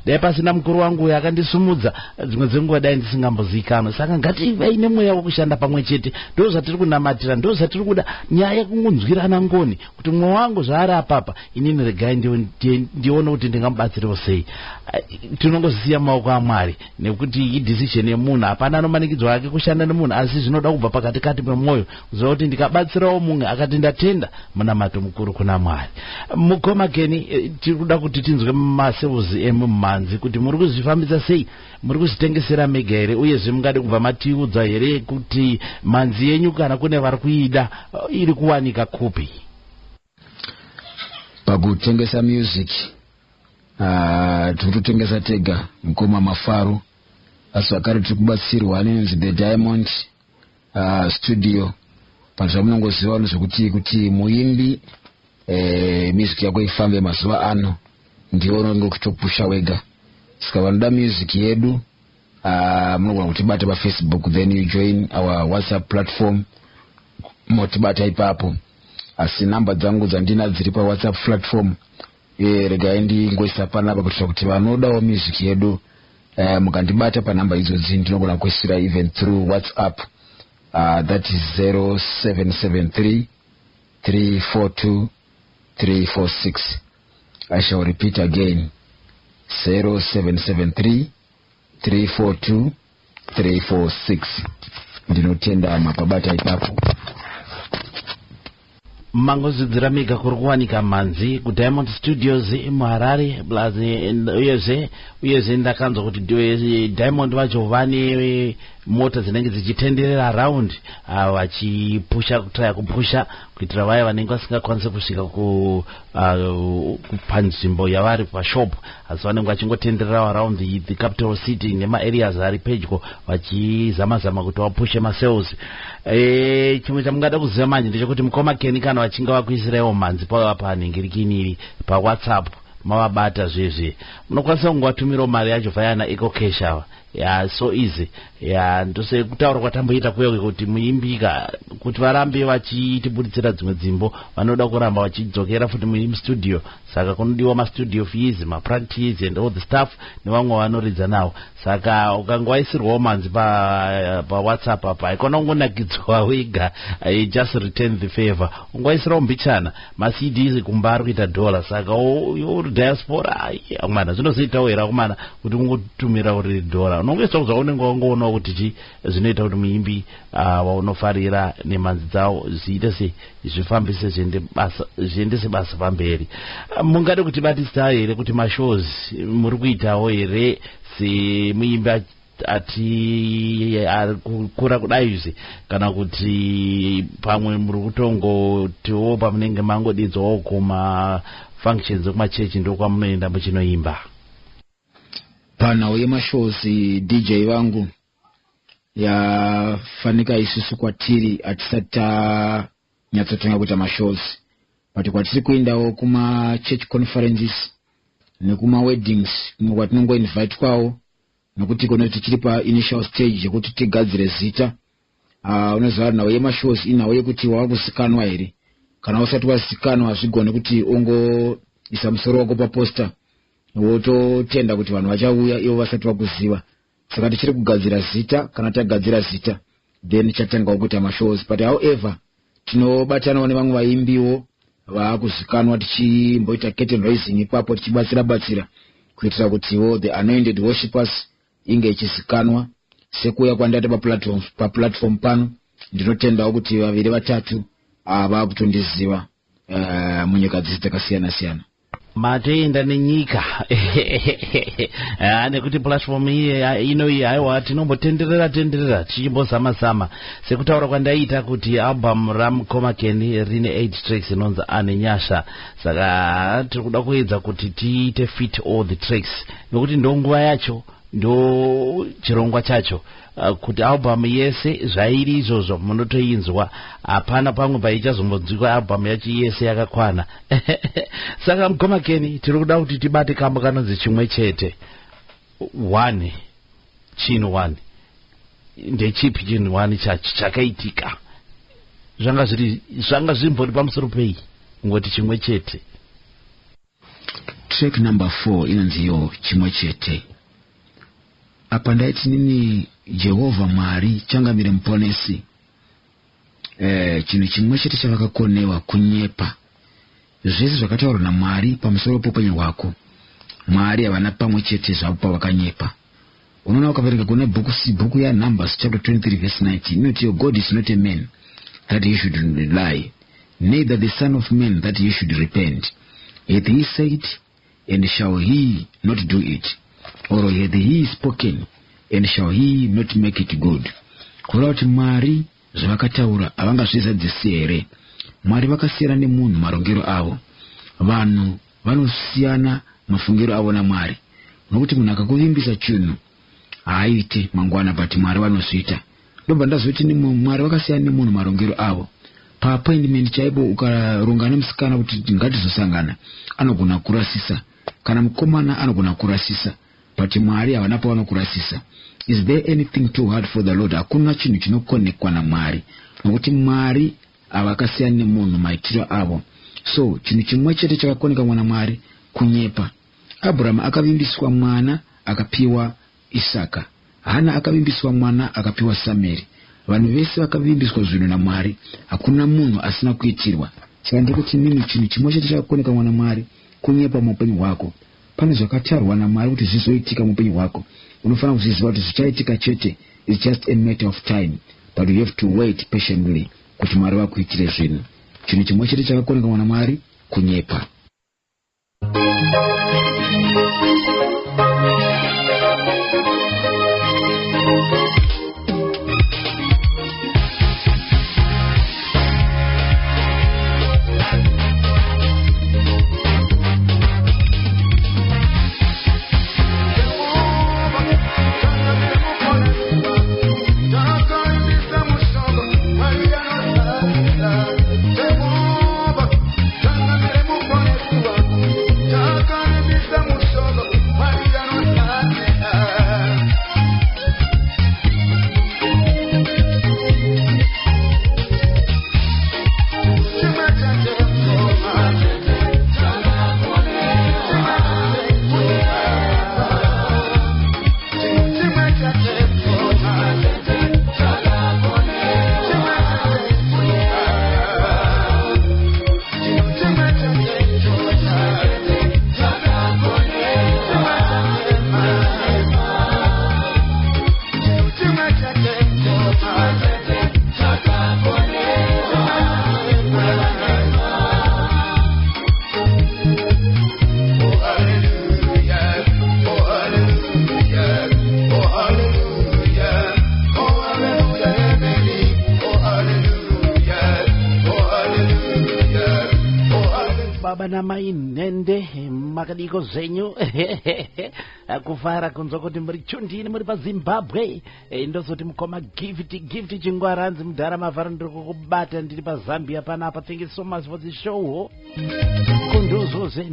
dai pasina mukuru wangu uyu akandisumudza, dzimwe dzenguva dai ndisingambozikanwa. Saka ngativei nemweya wokushanda pamwe chete. Ndo zvatiri kunamatira, ndo zvatiri kuda, nyaya yekungonzwirana ngoni kuti mwoyo wangu zvaari apapa, inini regai ndione kuti ndingamubatsirewo sei. Tinongosiya maoko aMwari nekuti idecision yemunhu, hapana anomanikidzwa ake kushanda nemunhu, asi zvinoda kubva pakati kati pemwoyo kuziva kuti ndikabatsirawo mumwe akati ndatenda munamato mukuru kuna Mwari. Mukoma Kenny, tiri kuda kuti tinzwe masales emumhanzi kuti muri kuzvifambisa sei, muri kuzvitengesera mega here, uyezve mungade kubva matiudza here kuti mhanzi yenyu kana kune vari kuida iri kuwanika kupi? Pakutengesa music tiri kutengesa tega Mukoma Mafaro, asi vakare tiri kubatsirwa nenzi The Diamond studio. Pazvamunongoziva nezvekuti kuti muimbi music yako ifambe mazuva ano ndiwo unonge kuchopusha wega. Saka vanoda music yedu munogona kutibata paFacebook, then you join our WhatsApp platform, motibata ipapo. Asi namba dzangu dzandina dziri paWhatsApp platform, regai ndingoisa panapa kuitira kuti vanodawo music yedu mukandibata panamba idzodzi ndinogona kuisira even through WhatsApp. That is 0773 342 346. I shall repeat again, 0773 342 346. Ndinotenda mapabata ipapo. Mangozidzira mika kuri kuwanika manzi ku Diamond Studios muHarare blaze uyezve ndakanzwa kuti Diamond vacho vane mota dzinenge dzichitenderera around vachipusha kutaya kupusha kuitira vaya vanenge vasingakwanisi kusvika panzvimbo yavari pashop, asi vanenge vachingotenderera around the capital city nemaareas ari pedyo vachizama kuti vapushe masales. Chimwe chamungada kuziva manje ndechekuti mukoma Kenny kana vachinga vakuisiraiwo manzi panhingirikiniri pa WhatsApp mavabata zvezve munokwanisa kungovatumirawo mari yacho vaya naEco Cash ava. So easy. Ndose kutaura kwatamboita kuyo kuti muimbika kuti varambe vachitibuditsira dzimwe dzimbo vanoda kuramba vachidzokera futi mustudio, saka kunodiwa mastudio fees, mapractice and all the stuff nevamwe vanoridza nawo. Saka ukangowaisirwawo manzi pa WhatsApp apa ikona ungonakidzwa wega, just return the favor. Ungowaisirawo mbichana ma-CDs kumba ari kuita $, saka uri diaspora mwana zvinozoitawo here kumana kuti ungotumira uri $. Unongoisa kuzva unenge wangoona kuti zvinoita kuti muimbi waunofarira nemanzi dzawo zviite se zvifambise zviendese basa pamberi. Mungade kuti batisa here kuti mashows muri kuitawo here semuimbi ati kukura kudai kana kuti pamwe muri kutongotiwo pamunenge mangodedzwawo kuma functions kumachechi ndokwamunoenda muchinoimba? Panhau yemashows DJ vangu yafanika isusu kwatiri hatisati tanyatsotonga kuita mashows, but kwatiri kuendawo kuma church conferences nekuma weddings kwatinongoinvite kwawo, nokuti kone tichiri pa initial stage yekuti tigadzire zita. Unoziva nhau yemashows inhau yekuti wakuzikanwa here, kana usati wazikanwa hazvigone kuti ongoisa musoro wako paposta wototenda kuti vanhu vachauya ivo vasati vakuziva. Saka tichiri kugadzira zita, kana tagadzira zita then chatangawo kuita mashows. But however tinobatanawo nevamwe vaimbiwo vakuzikanwa tichimboita curtain raising ipapo tichibatsira kuitira kutiwo the anointed worshippers inge ichizikanwa. Sekuya kwandati pa platform pano ndinotendawo kuti vaviri vatatu vakutondiziva munyika dzese dzakasiyana-siyana. Matenda nenyika nekuti platform iyi haiwa tinombotenderera tichimbozama sekutaura kwandaita kuti album ramukoma Kenny rine 8 tracks inonzi ane nyasha. Saka tiri kuda kuedza kuti tiite fit all the tracks nekuti ndo nguva yacho, ndo chirongwa chacho kuti album yese zvairi izvozvo munotoinzwa, hapana pamwe paichazombonzwikwa album yacho yese yakakwana. Saka mukoma Kenny tiri kuda kuti tibate kambo kanonzi chimwe chete. Chinhu 1 ndechipi chinhu 1 chakaitika zvanga zvimbori pamusoro pei ngoti chimwe chete? Track number 4 inonziyo chimwe chete. Apa ndaiti nini Jehovha Mwari changamire muponesi. Chinhu chimwe chete chavakakonewa kunyepa. Zvese zvakataurwa naMwari pamusoro poupenyu hwako, Mwari havana pamwe chete zvavo pavakanyepa. Unoona ukaverenga kuna bhuku yaNumbers chapter 23 verse 19 inoti your God is not a man that he should lie, neither the son of man that he should repent. Hath he said, and shall he not do it? Or hath he spoken, and shall he not make it good? Kureva kuti Mwari zvavakataura havangazvizadzisi here. Mwari vakasiyana nemunhu marongero avo. Vanhu vanosiyana mafungiro avo naMwari. Nokuti munhu akakuvimbisa chinhu haaite mangwana, but Mwari vanozviita. Ndobva ndazvoti Mwari vakasiyana nemunhu marongero avo. Pa-appointment chaipo ukaronga nemusikana kuti ngatizosangana, anogona kurasisa. Kana mukomana anogona kurasisa, but Mwari havana pavanokurasisa. Is there anything too hard for the Lord? Hakuna chinhu chinokonekwa naMwari, nokuti Mwari havakasiyana nemunhu maitiro avo. So chinhu chimwe chete chakakonekwa naMwari kunyepa. Abraham akavimbiswa mwana akapiwa Isaka. Hana akavimbiswa mwana akapiwa Sameri. Vanhu vese vakavimbiswa zvinhu naMwari. Hakuna munhu asina kuitirwa. Saka ndikuti nini chinhu chimwe chete chakakoneka mwana Mwari kunyepa muupenyu hwako. Pane zvakatarwa naMwari kuti zvizoitika muupenyu hwako. Unofanira kuziva kuti zvichaitika chete. It's just a matter of time. But you have to wait patiently kuti Mwari vakuitire zvinhu. Chinhu chimwe chete chakakoneka mwana Mwari kunyepa. Nende makadiko zenyu kufara kunzwa kuti muri chundini muri paZimbabwe ndozoti mukoma gift chingwaranzi mudhara mavharo ndiri kukubata ndiri paZambia panapa. Thank you so much for the show. Ndozoze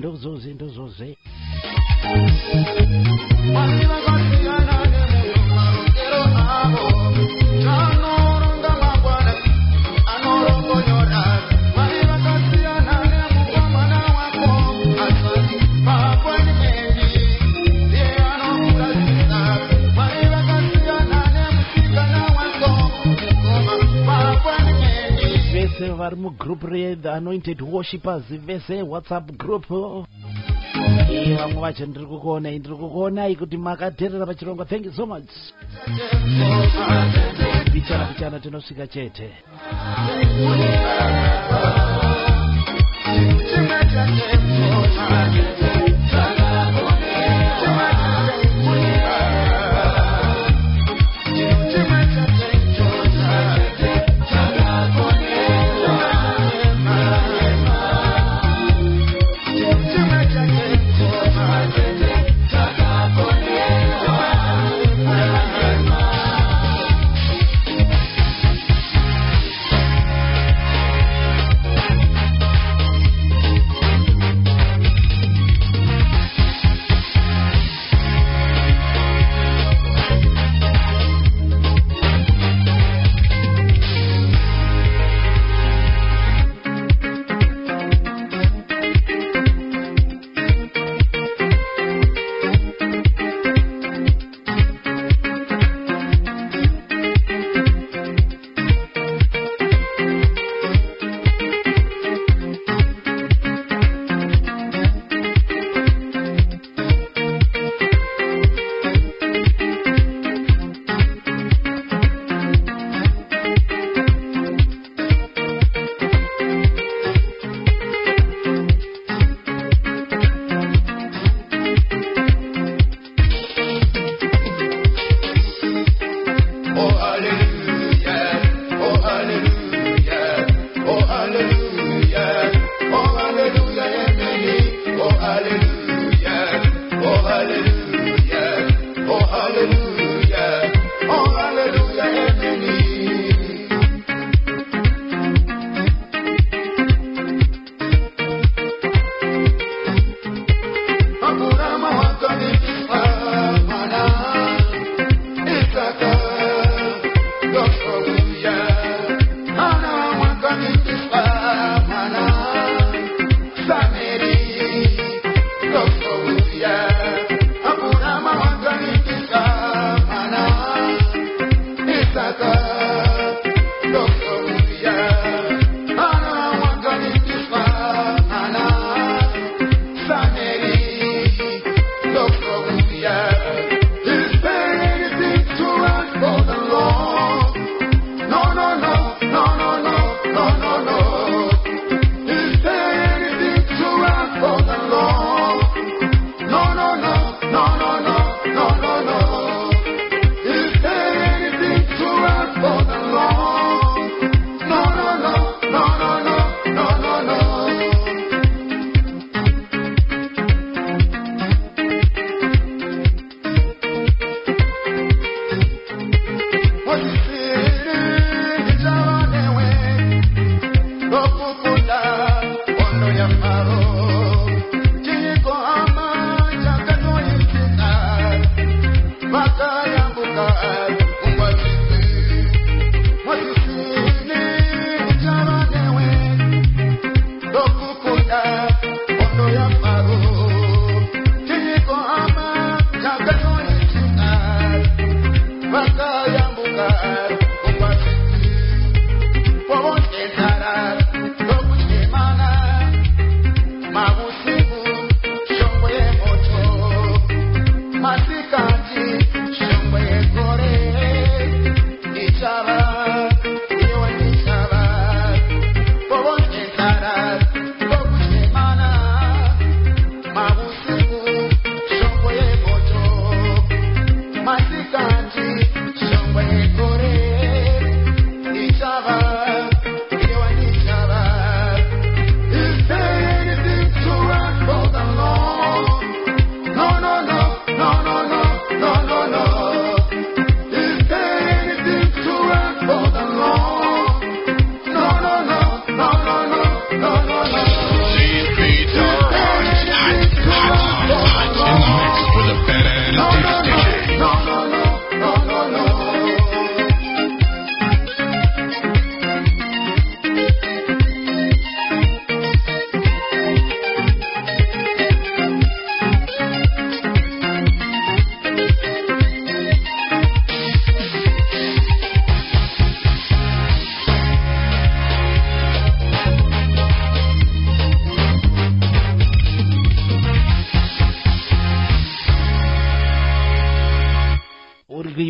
vese vari mugroup reThe Anointed Worshippers, vese WhatsApp group. Vamwe vacho ndiri kukuonai kuti makateerera pachirongwa. Thank you so much. Bichana tinosvika chete.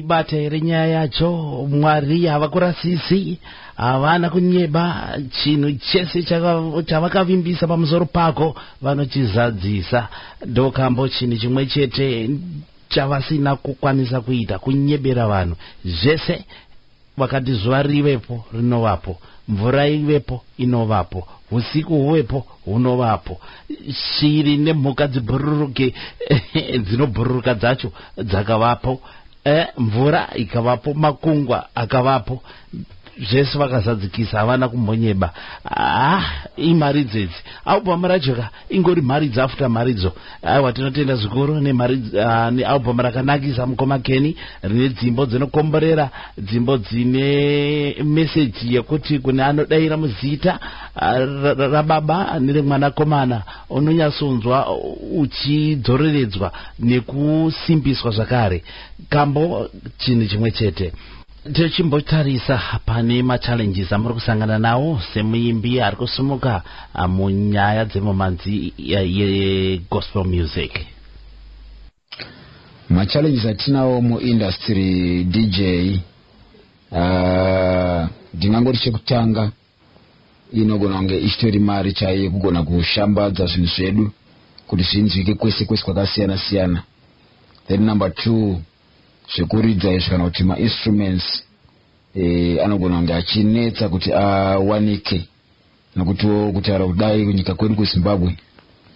kuibata here nyaya yacho. Mwari havakurasisi, havana kunyeba. Chinhu chese chavakavimbisa pamusoro pako vanochizadzisa. Ndokambo chinhu chimwe chete chavasina kukwanisa kuita, kunyebera vanhu. Zvese vakati zuva rivepo rinovapo, mvura ivepo inovapo, usiku huvepo hunovapo, shiri nemhuka dzibhururuke dzinobhururuka dzacho dzakavapo, mvura ikavapo, makungwa akavapo. Zvese vakazadzikisa, havana kumbonyeba. Imari dzedzi album rachoka ingori mari dzafuta maridzo. Aiwa, tinotenda zvikuru nealbum rakanakisa Mukoma Kenny, rine dzimbo dzinokomborera, dzimbo dzine message yekuti kune anodaira muzita rababa neremwanakomana unonyatsonzwa uchidzoreredzwa nekusimbiswa zvakare. Kambo chinhu chimwe chete. Tichimbotarisa pane machallenges amuri kusangana nawo semuimbi ari kusumuka munyaya dzemumanzi yegospel music. Machallenges atinawo muindustry DJ, ndingangoti chekutanga inogona kunge ichitori mari chaiyo kugona kushambadza zvinhu zvedu kuti zvinzwike kwese kwese kwakasiyana siyana. Then number 2, zvekuridza izvo kana kuti ma-instruments anogona kunge achinetsa kuti awanike, nokuti kutaura kudai kunyika kwedu kuZimbabwe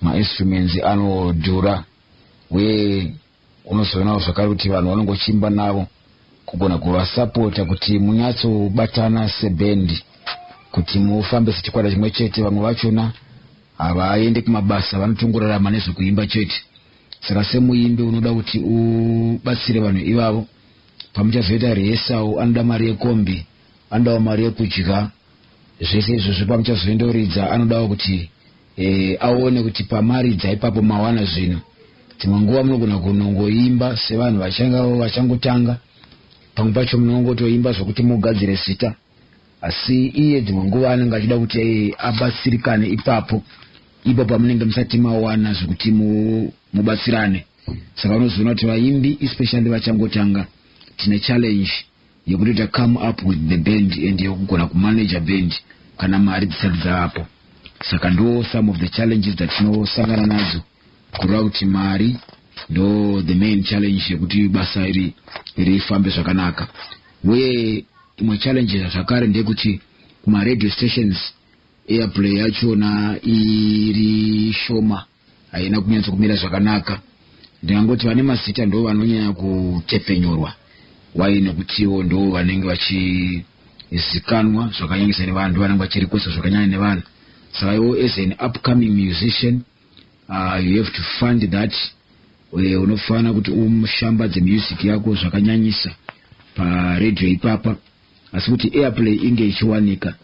ma-instruments anodhura, uye unozoonawo zvakare kuti vanhu vanongochimba navo kugona kuvasapota kuti munyatsobatana sebendi kuti mufambe sechikwata chimwe chete. Vamwe vachona havaendi kumabasa, vanotongorarama nezvekuimba chete. Saka semuimbi unoda kuti ubatsire vanhu ivavo pamuchazoita rehesawo, anoda mari yekombi, anodawo mari yekudya, zvese izvozvo pamuchazoendoridza anodawo kuti aone kuti pamaridza ipapo mawana zvinhu. Dzimwe nguva munogona kunongoimba sevanhu vachangotanga, pamwe pacho munongotoimba zvokuti mugadzire zita, asi iye dzimwe nguva anenge achida kuti abatsirikane ipapo pamunenge musati mawana zvokuti mubatsirane. Saka unozoona kuti vaimbi especially vachangotanga tine challenge yekuti come up with the band and yekugona kumanage band kana mari dzisati dzaapo. Saka ndo some of the challenges that tinosangana nadzo, kureva kuti mari ndo the main challenge yekuti basa iri rifambe zvakanaka. Uye imwe challenge zvakare ndeyekuti kuma radio stations airplay yachona iri shoma, haina kunyatsa kumira zvakanaka. Ndingangoti vane mazita ndo vanonyanya kutepenyorwa, wai nekutiwo ndo vanenge vachizikanwa zvakanyanyisa nevanhu, vanenge vachirikwesa zvakanyanya nevanhu. Saka iwo as an upcoming musician you have to fund that. Unofana kuti umshambadze music yako zvakanyanyisa paradio ipapa, asi kuti airplay inge ichiwanika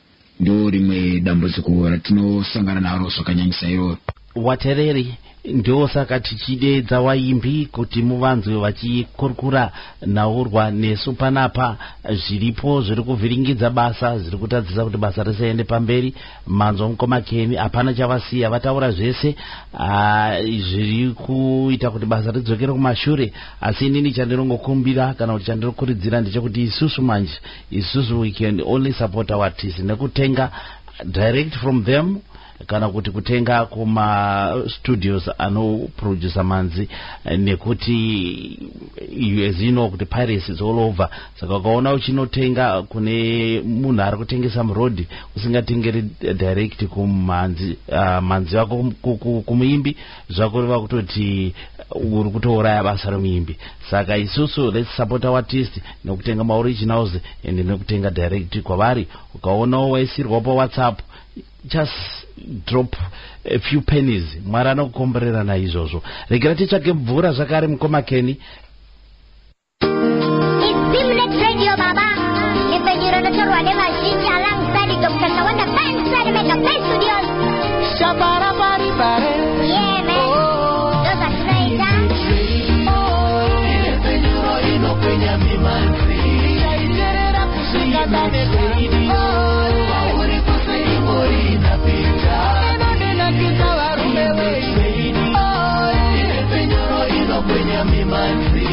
ndo rimwe dambudziko ratinosangana naro zvakanyanyisa iroro. Watereri ndo saka tichidedza waimbi kuti muvanzwe vachikurukura naurwa nesu panapa. Zviripo zviri kuvhiringidza basa, zviri kutadzisa kuti basa risaende pamberi. Manzwa Mukoma Kenny hapana chavasiya, vataura zvese zviri kuita kuti basa ridzokere kumashure. Asi inini chandinongokumbira kana kuti chandinokuridzira ndechekuti isusu manje, isusu we can only support our artists nekutenga direct from them, kana kuti kutenga kuma studios anoproduce manzi, nekuti as you know kuti piracy is all over. Saka ukaona uchinotenga kune munhu ari kutengesa murodhi, usingatengeri direct kumanzi manzi wako kumuimbi, zvakureva kutoti uri kutouraya basa remuimbi. Saka isusu let's support our artists nekutenga maoriginals and nekutenga direct kwavari. Ukaonawo waisirwa pa WhatsApp, just drop a few pennies, Mwari anokukomborera naizvozvo. Regera titsvake mvura zvakare Mukoma Kenny. Zimnet Radio baba, ipenyeranotorwa nevazhinji alongside Dr. Shawanda Bankside Mega Play Studios. Shabarabari. Yeah man, those are crazy. Ipenyero inokwenya mimanzi, yaiterera kusvika dane. Kwenye mimanzi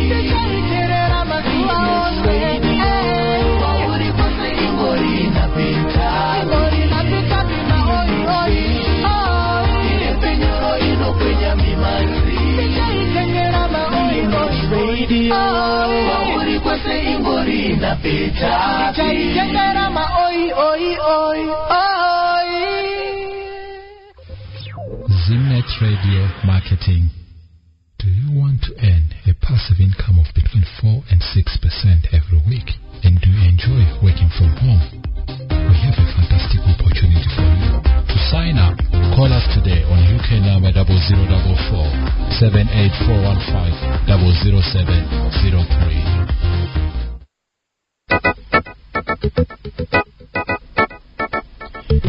tichaiterera mazuva ose kwauri kwose ingori inapita pina oi inepenyoro inokwenya mimanzi tichaitengera maoi radio kwauri kwose ingori inapita tichaitengera maoi Zimnet Radio Marketing. Do you want to earn a passive income of between 4 and 6% every week? And do you enjoy working from home? We have a fantastic opportunity for you. To sign up, call us today on UK number 0044 78415 00703.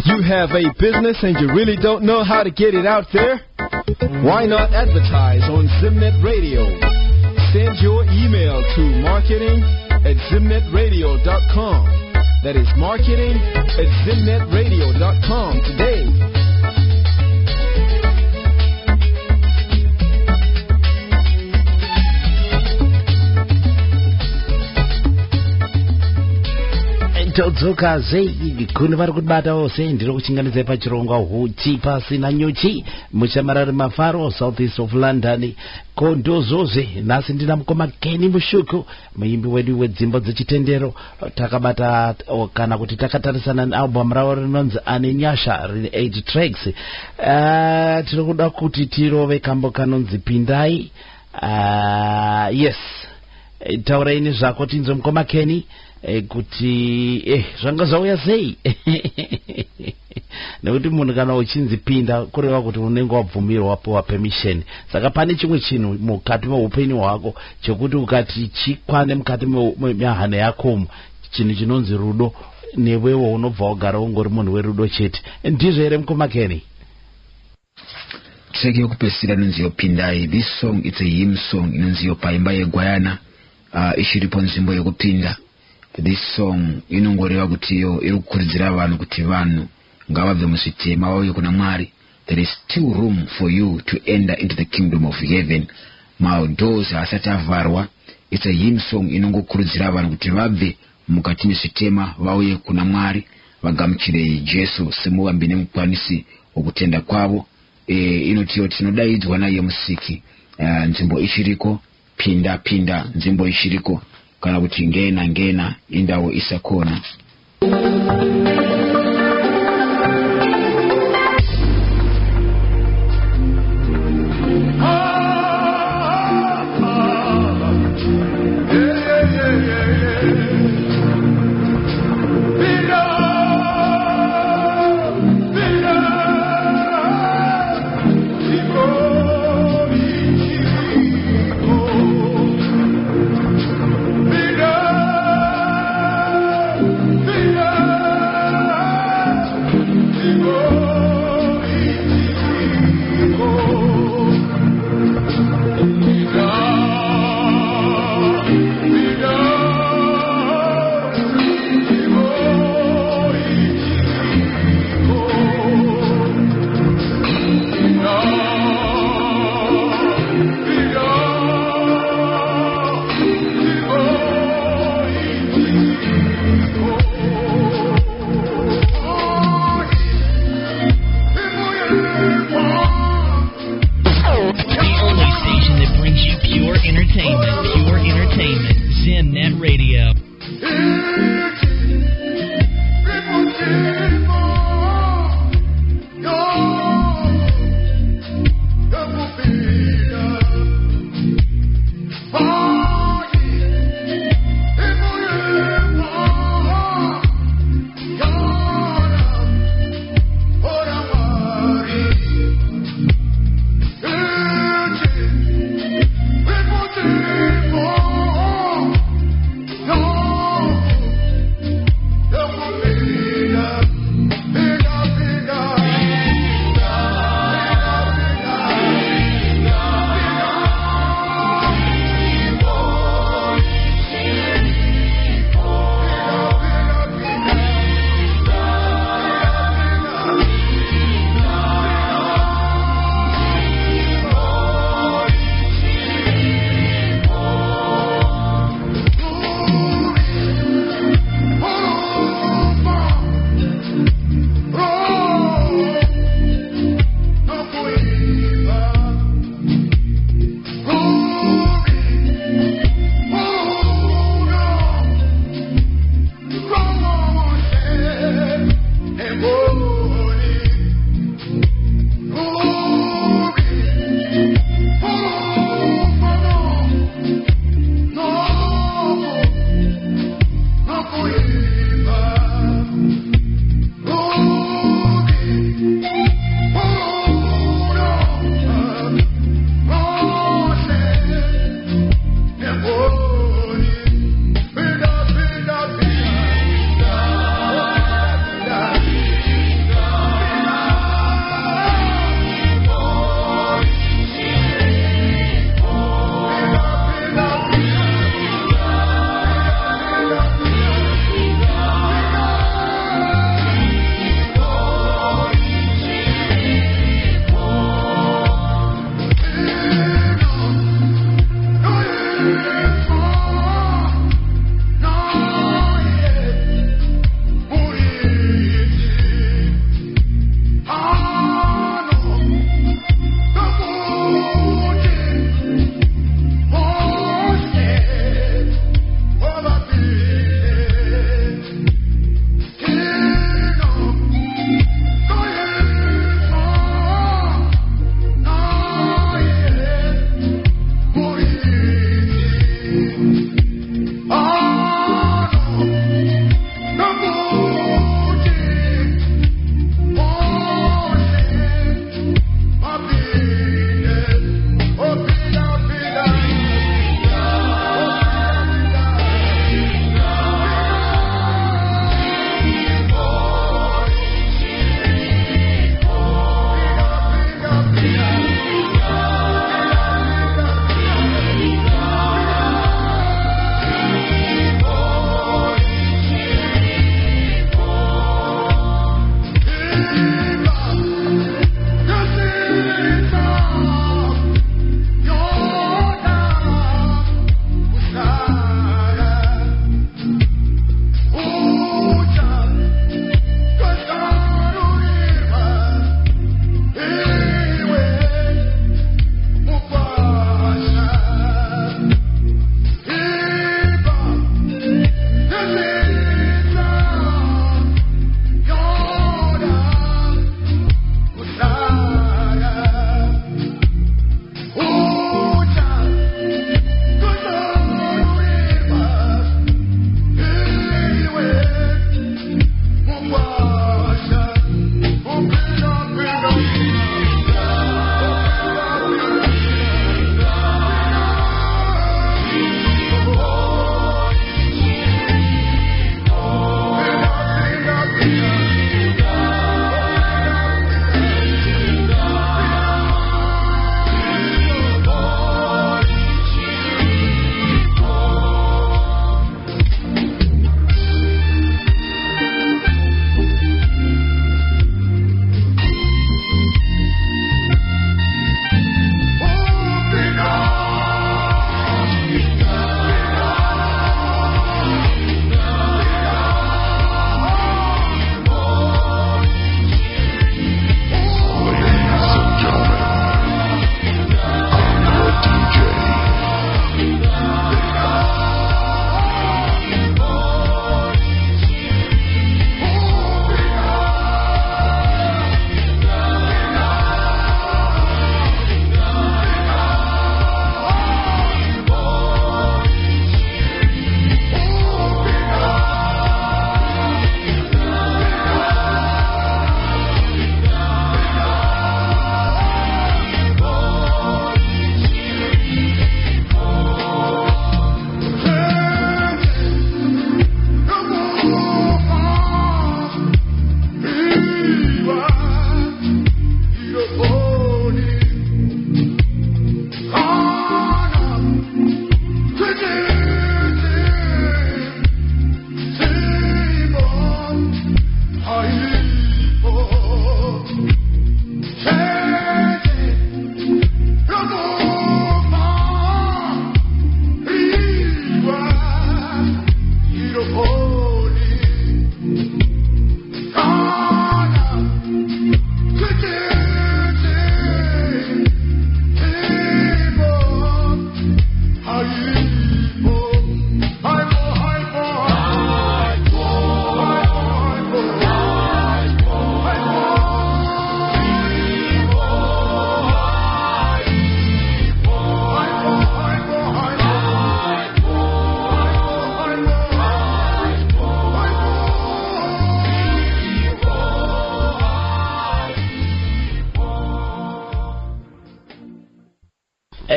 You have a business and you really don't know how to get it out there? Why not advertise on Zimnet Radio? Send your email to marketing@zimnetradio.com. That is marketing@zimnetradio.com today. todzoka zei kune vari kubatawo sei ndiri kuchinganidzai pachirongwa huchi pasina nyuchi muchamarari mafaro south east of London kondozozve. Nhasi ndina mukoma Kenny Mushuku, muimbi wedu wedzimbo dzechitendero. Takabata kana kuti takatarisana nealbum ravo rinonzi Ane Nyasha rine 8 tracks. Tiri kuda kuti tirove kambo kanonzi Pindai. Yes, tauraini zvako tinzo mukoma Kenny kuti zvanga zvauya sei nekuti munhu kana uchinzi pinda kureva kuti unenge wabvumirwa wapiwa permission. Saka pane chimwe chinhu mukati meupenyu hwako chekuti ukati chikwane mukati mehana yako chinhu chinonzi rudo, newewo unobva wagara ungori munhu werudo chete. Ndizvo here mukoma Kenny? Track yokupesira inonzi Pindai. This song it's a hymn song inonzi Paimba yeGwayana ishiripo nzvimbo yokupinda. This song inongoreva kuti iyo iri kukurudzira vanhu kuti vanhu ngavabve muzvitema vauye kuna Mwari. There is still room for you to enter into the kingdom of heaven. Madoors asati avharwa. It's a hymn song inongokurudzira vanhu kuti vabve mukati mezvitema vauye kuna Mwari, vagamuchire Jesu semuvambi nemukwanisi wokutenda kwavo. Inotiyo tinodaidzwa naye musiki, nzvimbo ichiriko, pinda pinda nzvimbo ichiriko, kana kuti ngena ngena indawo isakona.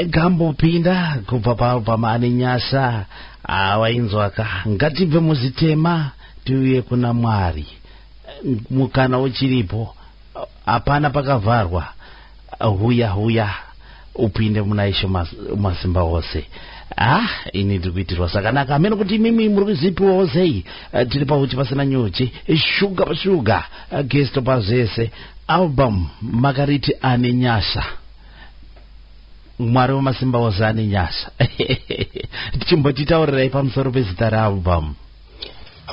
Gambopinda kubva pamane nyasha wainzwaka ngatibve muzitema tiuye kuna Mwari. Mukana uchiripo, hapana pakavharwa. Huya upinde muna Ishe Masimba Ose. Ini ndiri kuitirwa sakanaka amene kuti mimi muri kuzipiwawo sei. Tiri pauchi pasina nyuchi shuga gesto pazese album makariti ane nyasha. Mwari Masimba Ose ane nyasha. Tichimbotitaurirai pamusoro pezita realbum.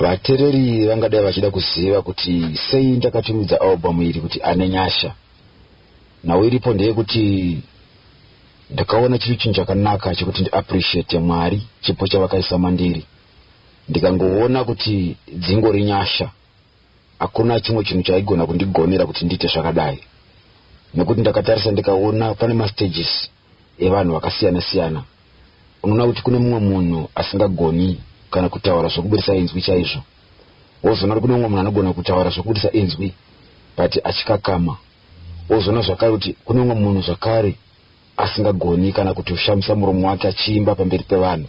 Vatereri vangadai vachida kuziva kuti sei ndakatumidza album iri kuti ane nyasha. Nawo iripo ndeyekuti ndakaona chiri chinhu chakanaka chekuti ndi-appreciate Mwari chipo chavakaisa mandiri. Ndikangoona kuti dzingori nyasha, hakuna chimwe chinhu chaigona kundigonera kuti ndiite zvakadai. Nekuti ndakatarisa ndikaona pane mastages evanhu vakasiyana-siyana. Unoona kuti kune mumwe munhu asingagoni kana kutaura zvokubudisa inzwi chaizvo. Wozoona kuti kune mumwe munhu anogona kutaura zvokubudisa inzwi but achikakama. Wozoona zvakare kuti kune mumwe munhu zvakare asingagoni kana kuti ushamisa muromo wake achiimba pamberi pevanhu.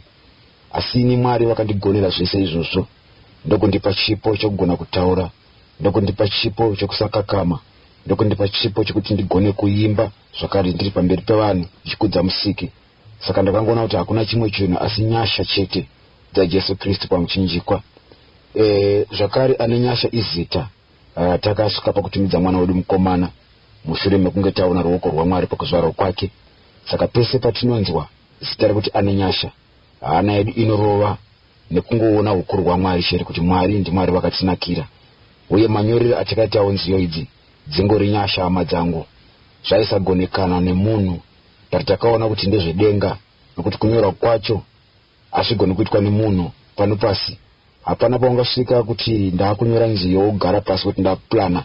Asi ini Mwari vakandigonera zvese izvozvo, ndokundipa chipo chokugona kutaura, ndokundipa chipo chokusakakama, ndokundipa chipo chokuti ndigone kuimba zvakare ndiri pamberi pevanhu ndichikudza Musiki. Saka ndakangoona kuti hakuna chimwe chinhu asi nyasha chete dzaJesu Kristu pamuchinjikwa. Zvakare ane nyasha izita takasvika pakutumidza mwana wedu mukomana mushure mekunge taona ruoko rwaMwari pakuzvarwa kwake. Saka pese patinonzwa zita rekuti ane nyasha, hana yedu inorova nekungoona ukuru hwaMwari chete kuti Mwari ndiMwari vakatinakira. Uye manyorero atakaitawo nziyo idzi dzingori nyasha hama dzangu. Zvaisagonekana nemunhu but takaona kuti ndezvedenga, nokuti kunyora kwacho hazvigoni kuitwa nemunhu pano pasi. Hapana paungasvika kuti ndakunyora nziyo wogara pasi kuti ndaplana.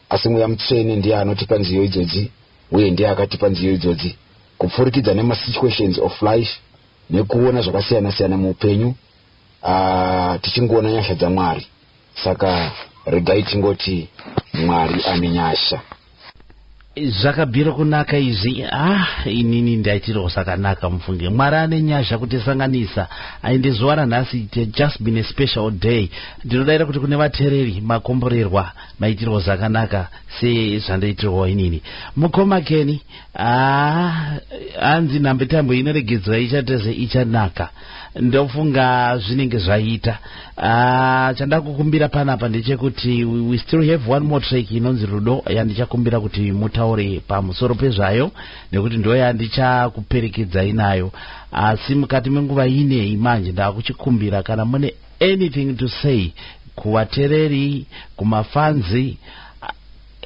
Asi Mweya Mutsvene ndiye anotipa nziyo idzodzi, uye ndiye akatipa nziyo idzodzi kupfurikidza nemasituations of life nekuona zvakasiyana-siyana muupenyu, tichingoona nyasha dzaMwari. Saka regai tingoti Mwari ane nyasha. Zvakabvira kunaka izvi. Inini ndaitirawo sakanaka mufunge. Mwari ane nyasha kutisanganisa. Ainde zuva ranhasi it just been a special day. Ndinodaira kuti kune vatereri makomborerwa maitirawo zvakanaka sezvandaitirwa inini. Mukoma Keni hanzi nhambe tambo inoregedzwa ichateze ichanaka. Ndofunga zvinenge zvaita. Chandakukumbira panapa ndechekuti we still have one more track inonzi Rudo yandichakumbira kuti mutaure pamusoro pezvayo, nekuti ndo yandichakuperekedza inayo. Asi mukati menguva inei manje ndakuchikumbira kana mune anything to say kuvatereri, kumafanzi,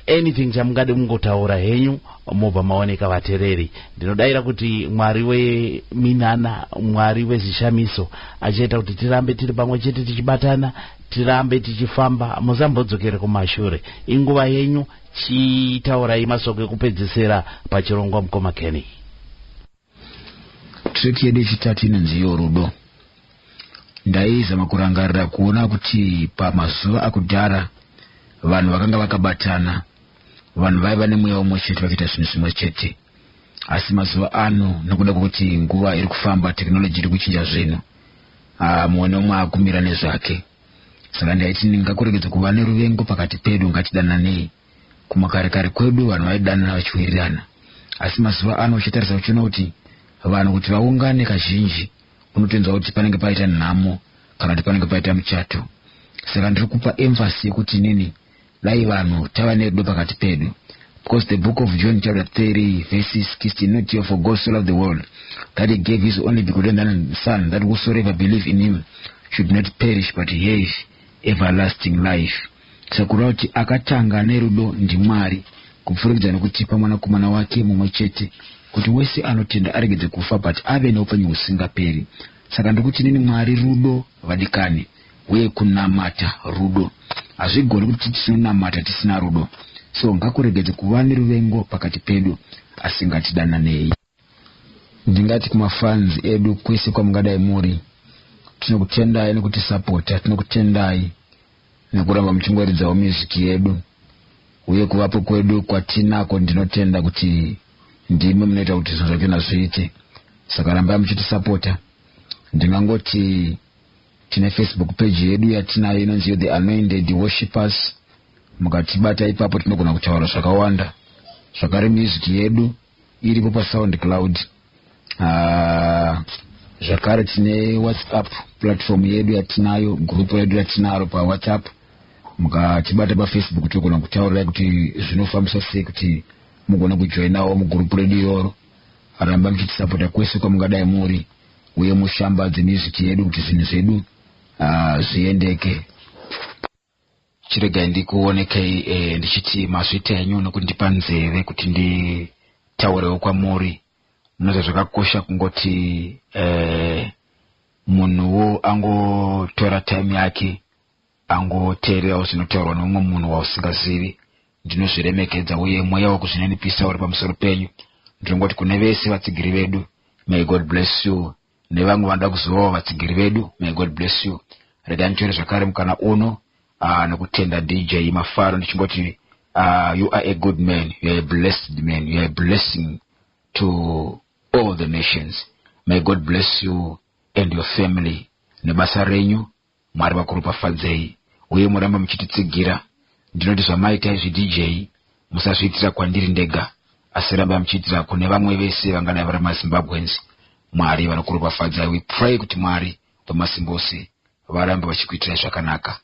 anything chamungade mungotaura henyu mobva maoneka vatereri. Ndinodaira kuti Mwari weminana, Mwari wezvishamiso achaita kuti tirambe tiri pamwe chete tichibatana, tirambe tichifamba, musambodzokere kumashure. Inguva yenyu, chitaurai masoko ekupedzisira pachirongwa Mukoma Kenny. Track yedu yechitatu inonzi Rudo. Ndaizama kurangarira kuona kuti pamazuva akudhara vanhu vakanga vakabatana, vanhu vaiva nemweya umwe chete vachiita zvinhu zvimwe chete. Asi mazuva ano nokuda kwokuti nguva iri kufamba, teknoloji iri kuchinja zvinhu, mumwe nomwe akumira nezvake. Saka ndaiti ndingakuregedza kuva neruvengo pakati pedu, ngatidananei. Kumakare kwedu vanhu vaidanana vachiwirirana, asi mazuva ano uchitarisa uchiona kuti vanhu kuti vaungane kazhinji unotenza kuti panenge paita nhamo kana kuti panenge paita muchato. Saka ndiri kupa emphasis yekuti nini, dai vanhu tava nerudo pakati pedu. Because the book of John chapter 3 verses 16, not here for God so loved the world that he gave his only begotten Son, that whosoever believe in him should not perish but have everlasting life. Sakura kuti akatanga nerudo ndiMwari kupfurikidza nekutipa mwanakomana wake mumwe chete kuti wese anotenda aregedze kufa but ave neupenyu husingaperi. saka ndikuti nini Mwari rudo vadikani uye kunamata rudo. Hazvigoni kuti tisinonamata tisina rudo. So ngakuregedze kuva neruvengo pakati pedu asi ngatidananei. Ndingati kumafans edu kwese kwamungadai muri, tinokutendai nekutisapota, tinokutendai nekuramba muchingwaridzawo music yedu uye kuvapo kwedu kwatinako. Ndinotenda kuti ndimi munoita kuti zvinhu zvakena zviite, saka rambai muchitisapota. Ndingangoti tine Facebook page yedu yatinayo inonzi The Anointed Worshippers. Mukatibata ipapo tinogona kutaura zvakawanda. Zvakare music yedu iripo pa SoundCloud. Zvakare tine WhatsApp platform yedu yatinayo, group yedu yatinaro pa WhatsApp. Mukatibata pa Facebook tinogona kutaura kuti zvinofambisa sei kuti mugona kujoinawo mugroup redu iroro. Aramba muchitisapota kwese kwamungadai muri uye mushambadze music yedu kuti zvinhu zvedu zviendeke. Chiregai ndikuonekei ndichiti mazvita enyu nokundipa nzeve kuti nditaurewo kwamuri. Munoita zvakakosha kungoti munhuwo angotora time yake angoteererawo zvinotaurwa nomumwe munhu wausingazivi. Ndinozviremekedza uye mweya wekuzvinenipisa uri pamusoro penyu. Ndinongoti kune vese vatsigiri vedu, may God bless you. Nevamwe vanoda kuzovawo vatsigiri vedu, may God bless you. Regai nditore zvakare mukana uno nokutenda DJ Mafaro ndichingoti you are a good man, you are a blessed man, you are a blessing to all the nations. May God bless you and your family. Nebasa renyu Mwari vakuropafadzei uye muramba muchititsigira. Ndinoti zvamaita izvi DJ musazviitira kwandiri ndega, asi ramba muchiitira kune vamwe vese vangadai vari maZimbabweans. Mwari vanokuropafadzai. We pray kuti Mwari pamasimba ose varambe vachikuitirai zvakanaka.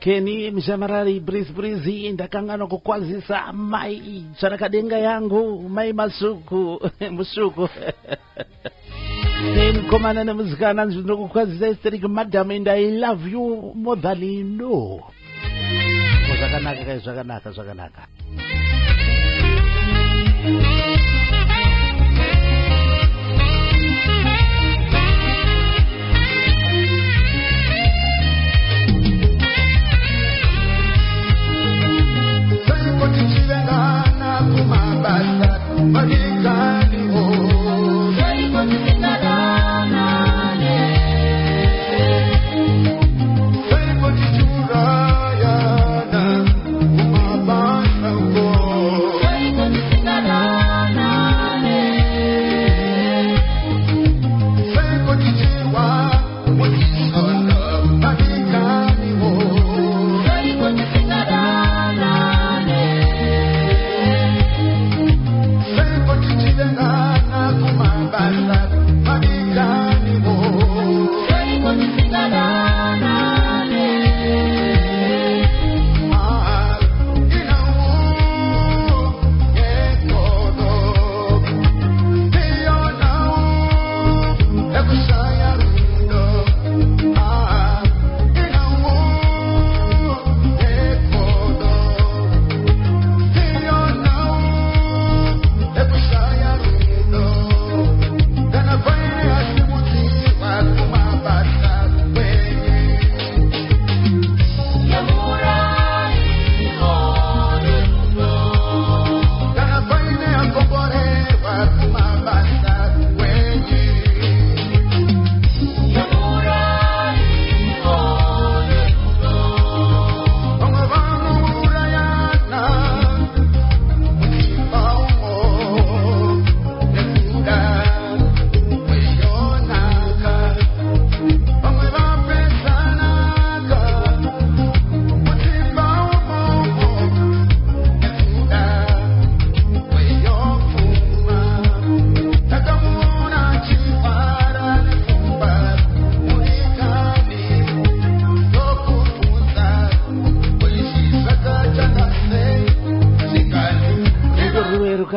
Kenny Mshamarari Breeze ndakangana kukwazisa mai tsvarakadenga yangu mai Masuku Musuku Komana nemuzikana ndinokukwazisa Hysteric Madam and I love you more than you know. zvakanaka.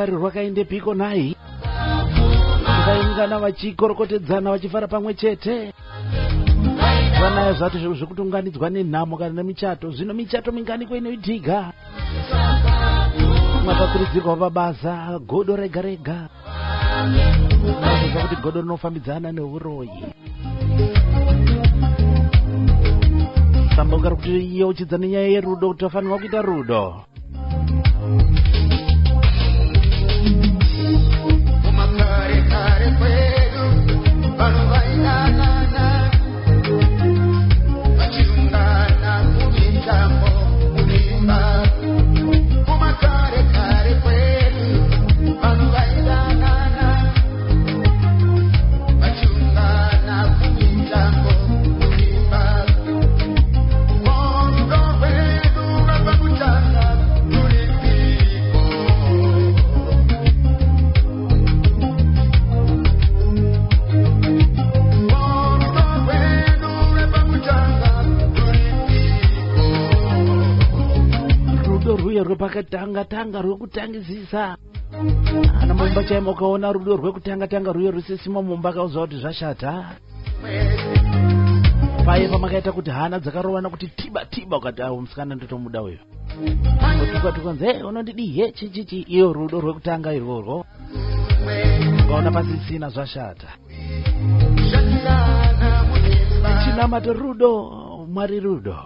Rwakaende piko nai vakaingana vachikorokotedzana vachifara pamwe chete vanayo zvato zvekutunganidzwa nenhamo kana nemichato. Zvino michato minganiko inoitika makakurudzirwa pabasa godo rega rega kuti godo rinofambidzana neuroyi. Sambokara kuti iye uchidzana nyaya yerudo kuti wafanirwa kuita rudo. Rwepakatanga rwekutangisisa ana mumba chaimo kaona rudo rwekutanga rwuye rusisimo mumba kauza kuti zvashata paye pamakaita kuti hana dzakarovana kuti tiba ukati awo musikana ndotomuda uyo tukanze unondidi chichichi iyo rudo rwekutanga irworwo kaona pasisina zvashata. Chinamata rudo Mwari rudo.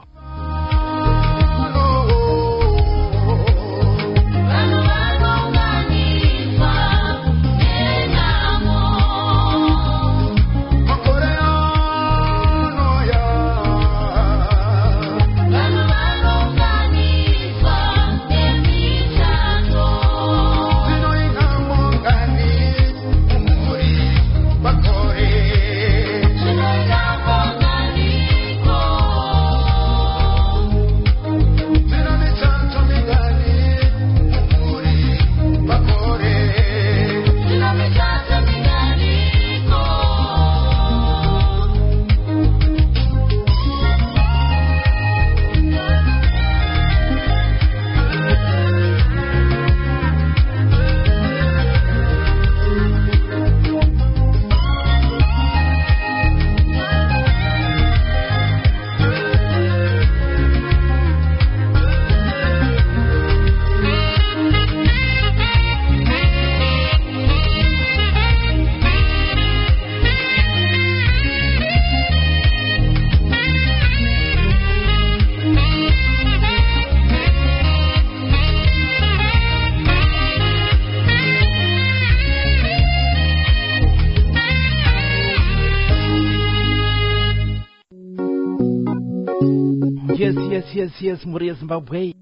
yes muri yeZimbabwe.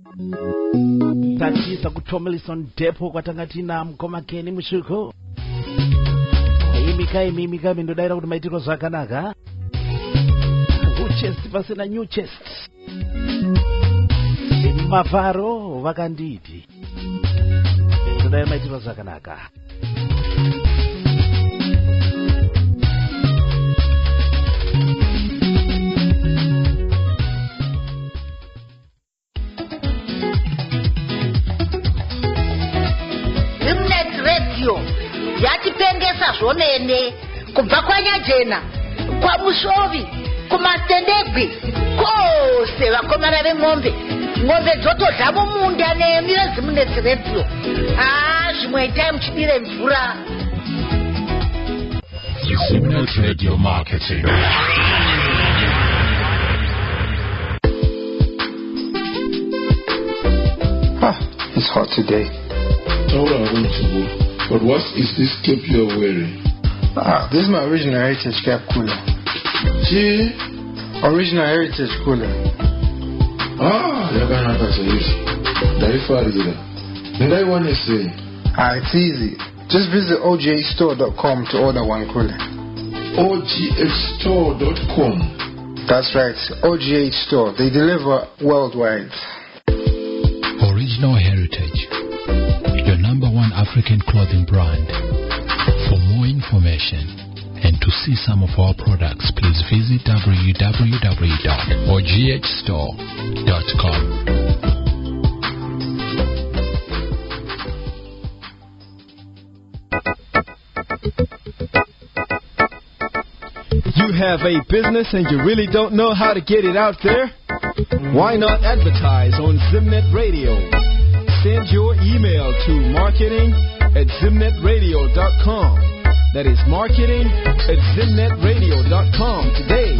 Tatisa ku Tomlinson Depot kwatanga tina mukoma Keni Mushuku. Imika ndodaira kuti maitiro zvakanaka. Chest pasina new chest. Mavharo vakanditi. Ndodaira maitiro zvakanaka. Yatipengesa zvonene kubva kwaNyajena kwaMushovi kumaStendegwi kose vakomana vemombe dzotodla mumunda nemuZimnet Radio. Zvimwe itai muchidire mvura. Zimnet Radio Marketing. It's hot today. But what is this cap you're wearing? This is my original heritage cap cooler. Gee? Original heritage cooler. Yakanaka saizvi. Ndaifarira. Ndaiwane sei? It's easy. Just visit ogstore.com to order one cooler. ogstore.com. That's right, OGH Store. They deliver worldwide. Original Heritage, your #1 African clothing brand. For more information and to see some of our products, please visit www.oghtstore.com. You have a business and you really don't know how to get it out there? Why not advertise on Zimnet Radio? Send your email to marketing@zimnetradio.com. That is marketing@zimnetradio.com today.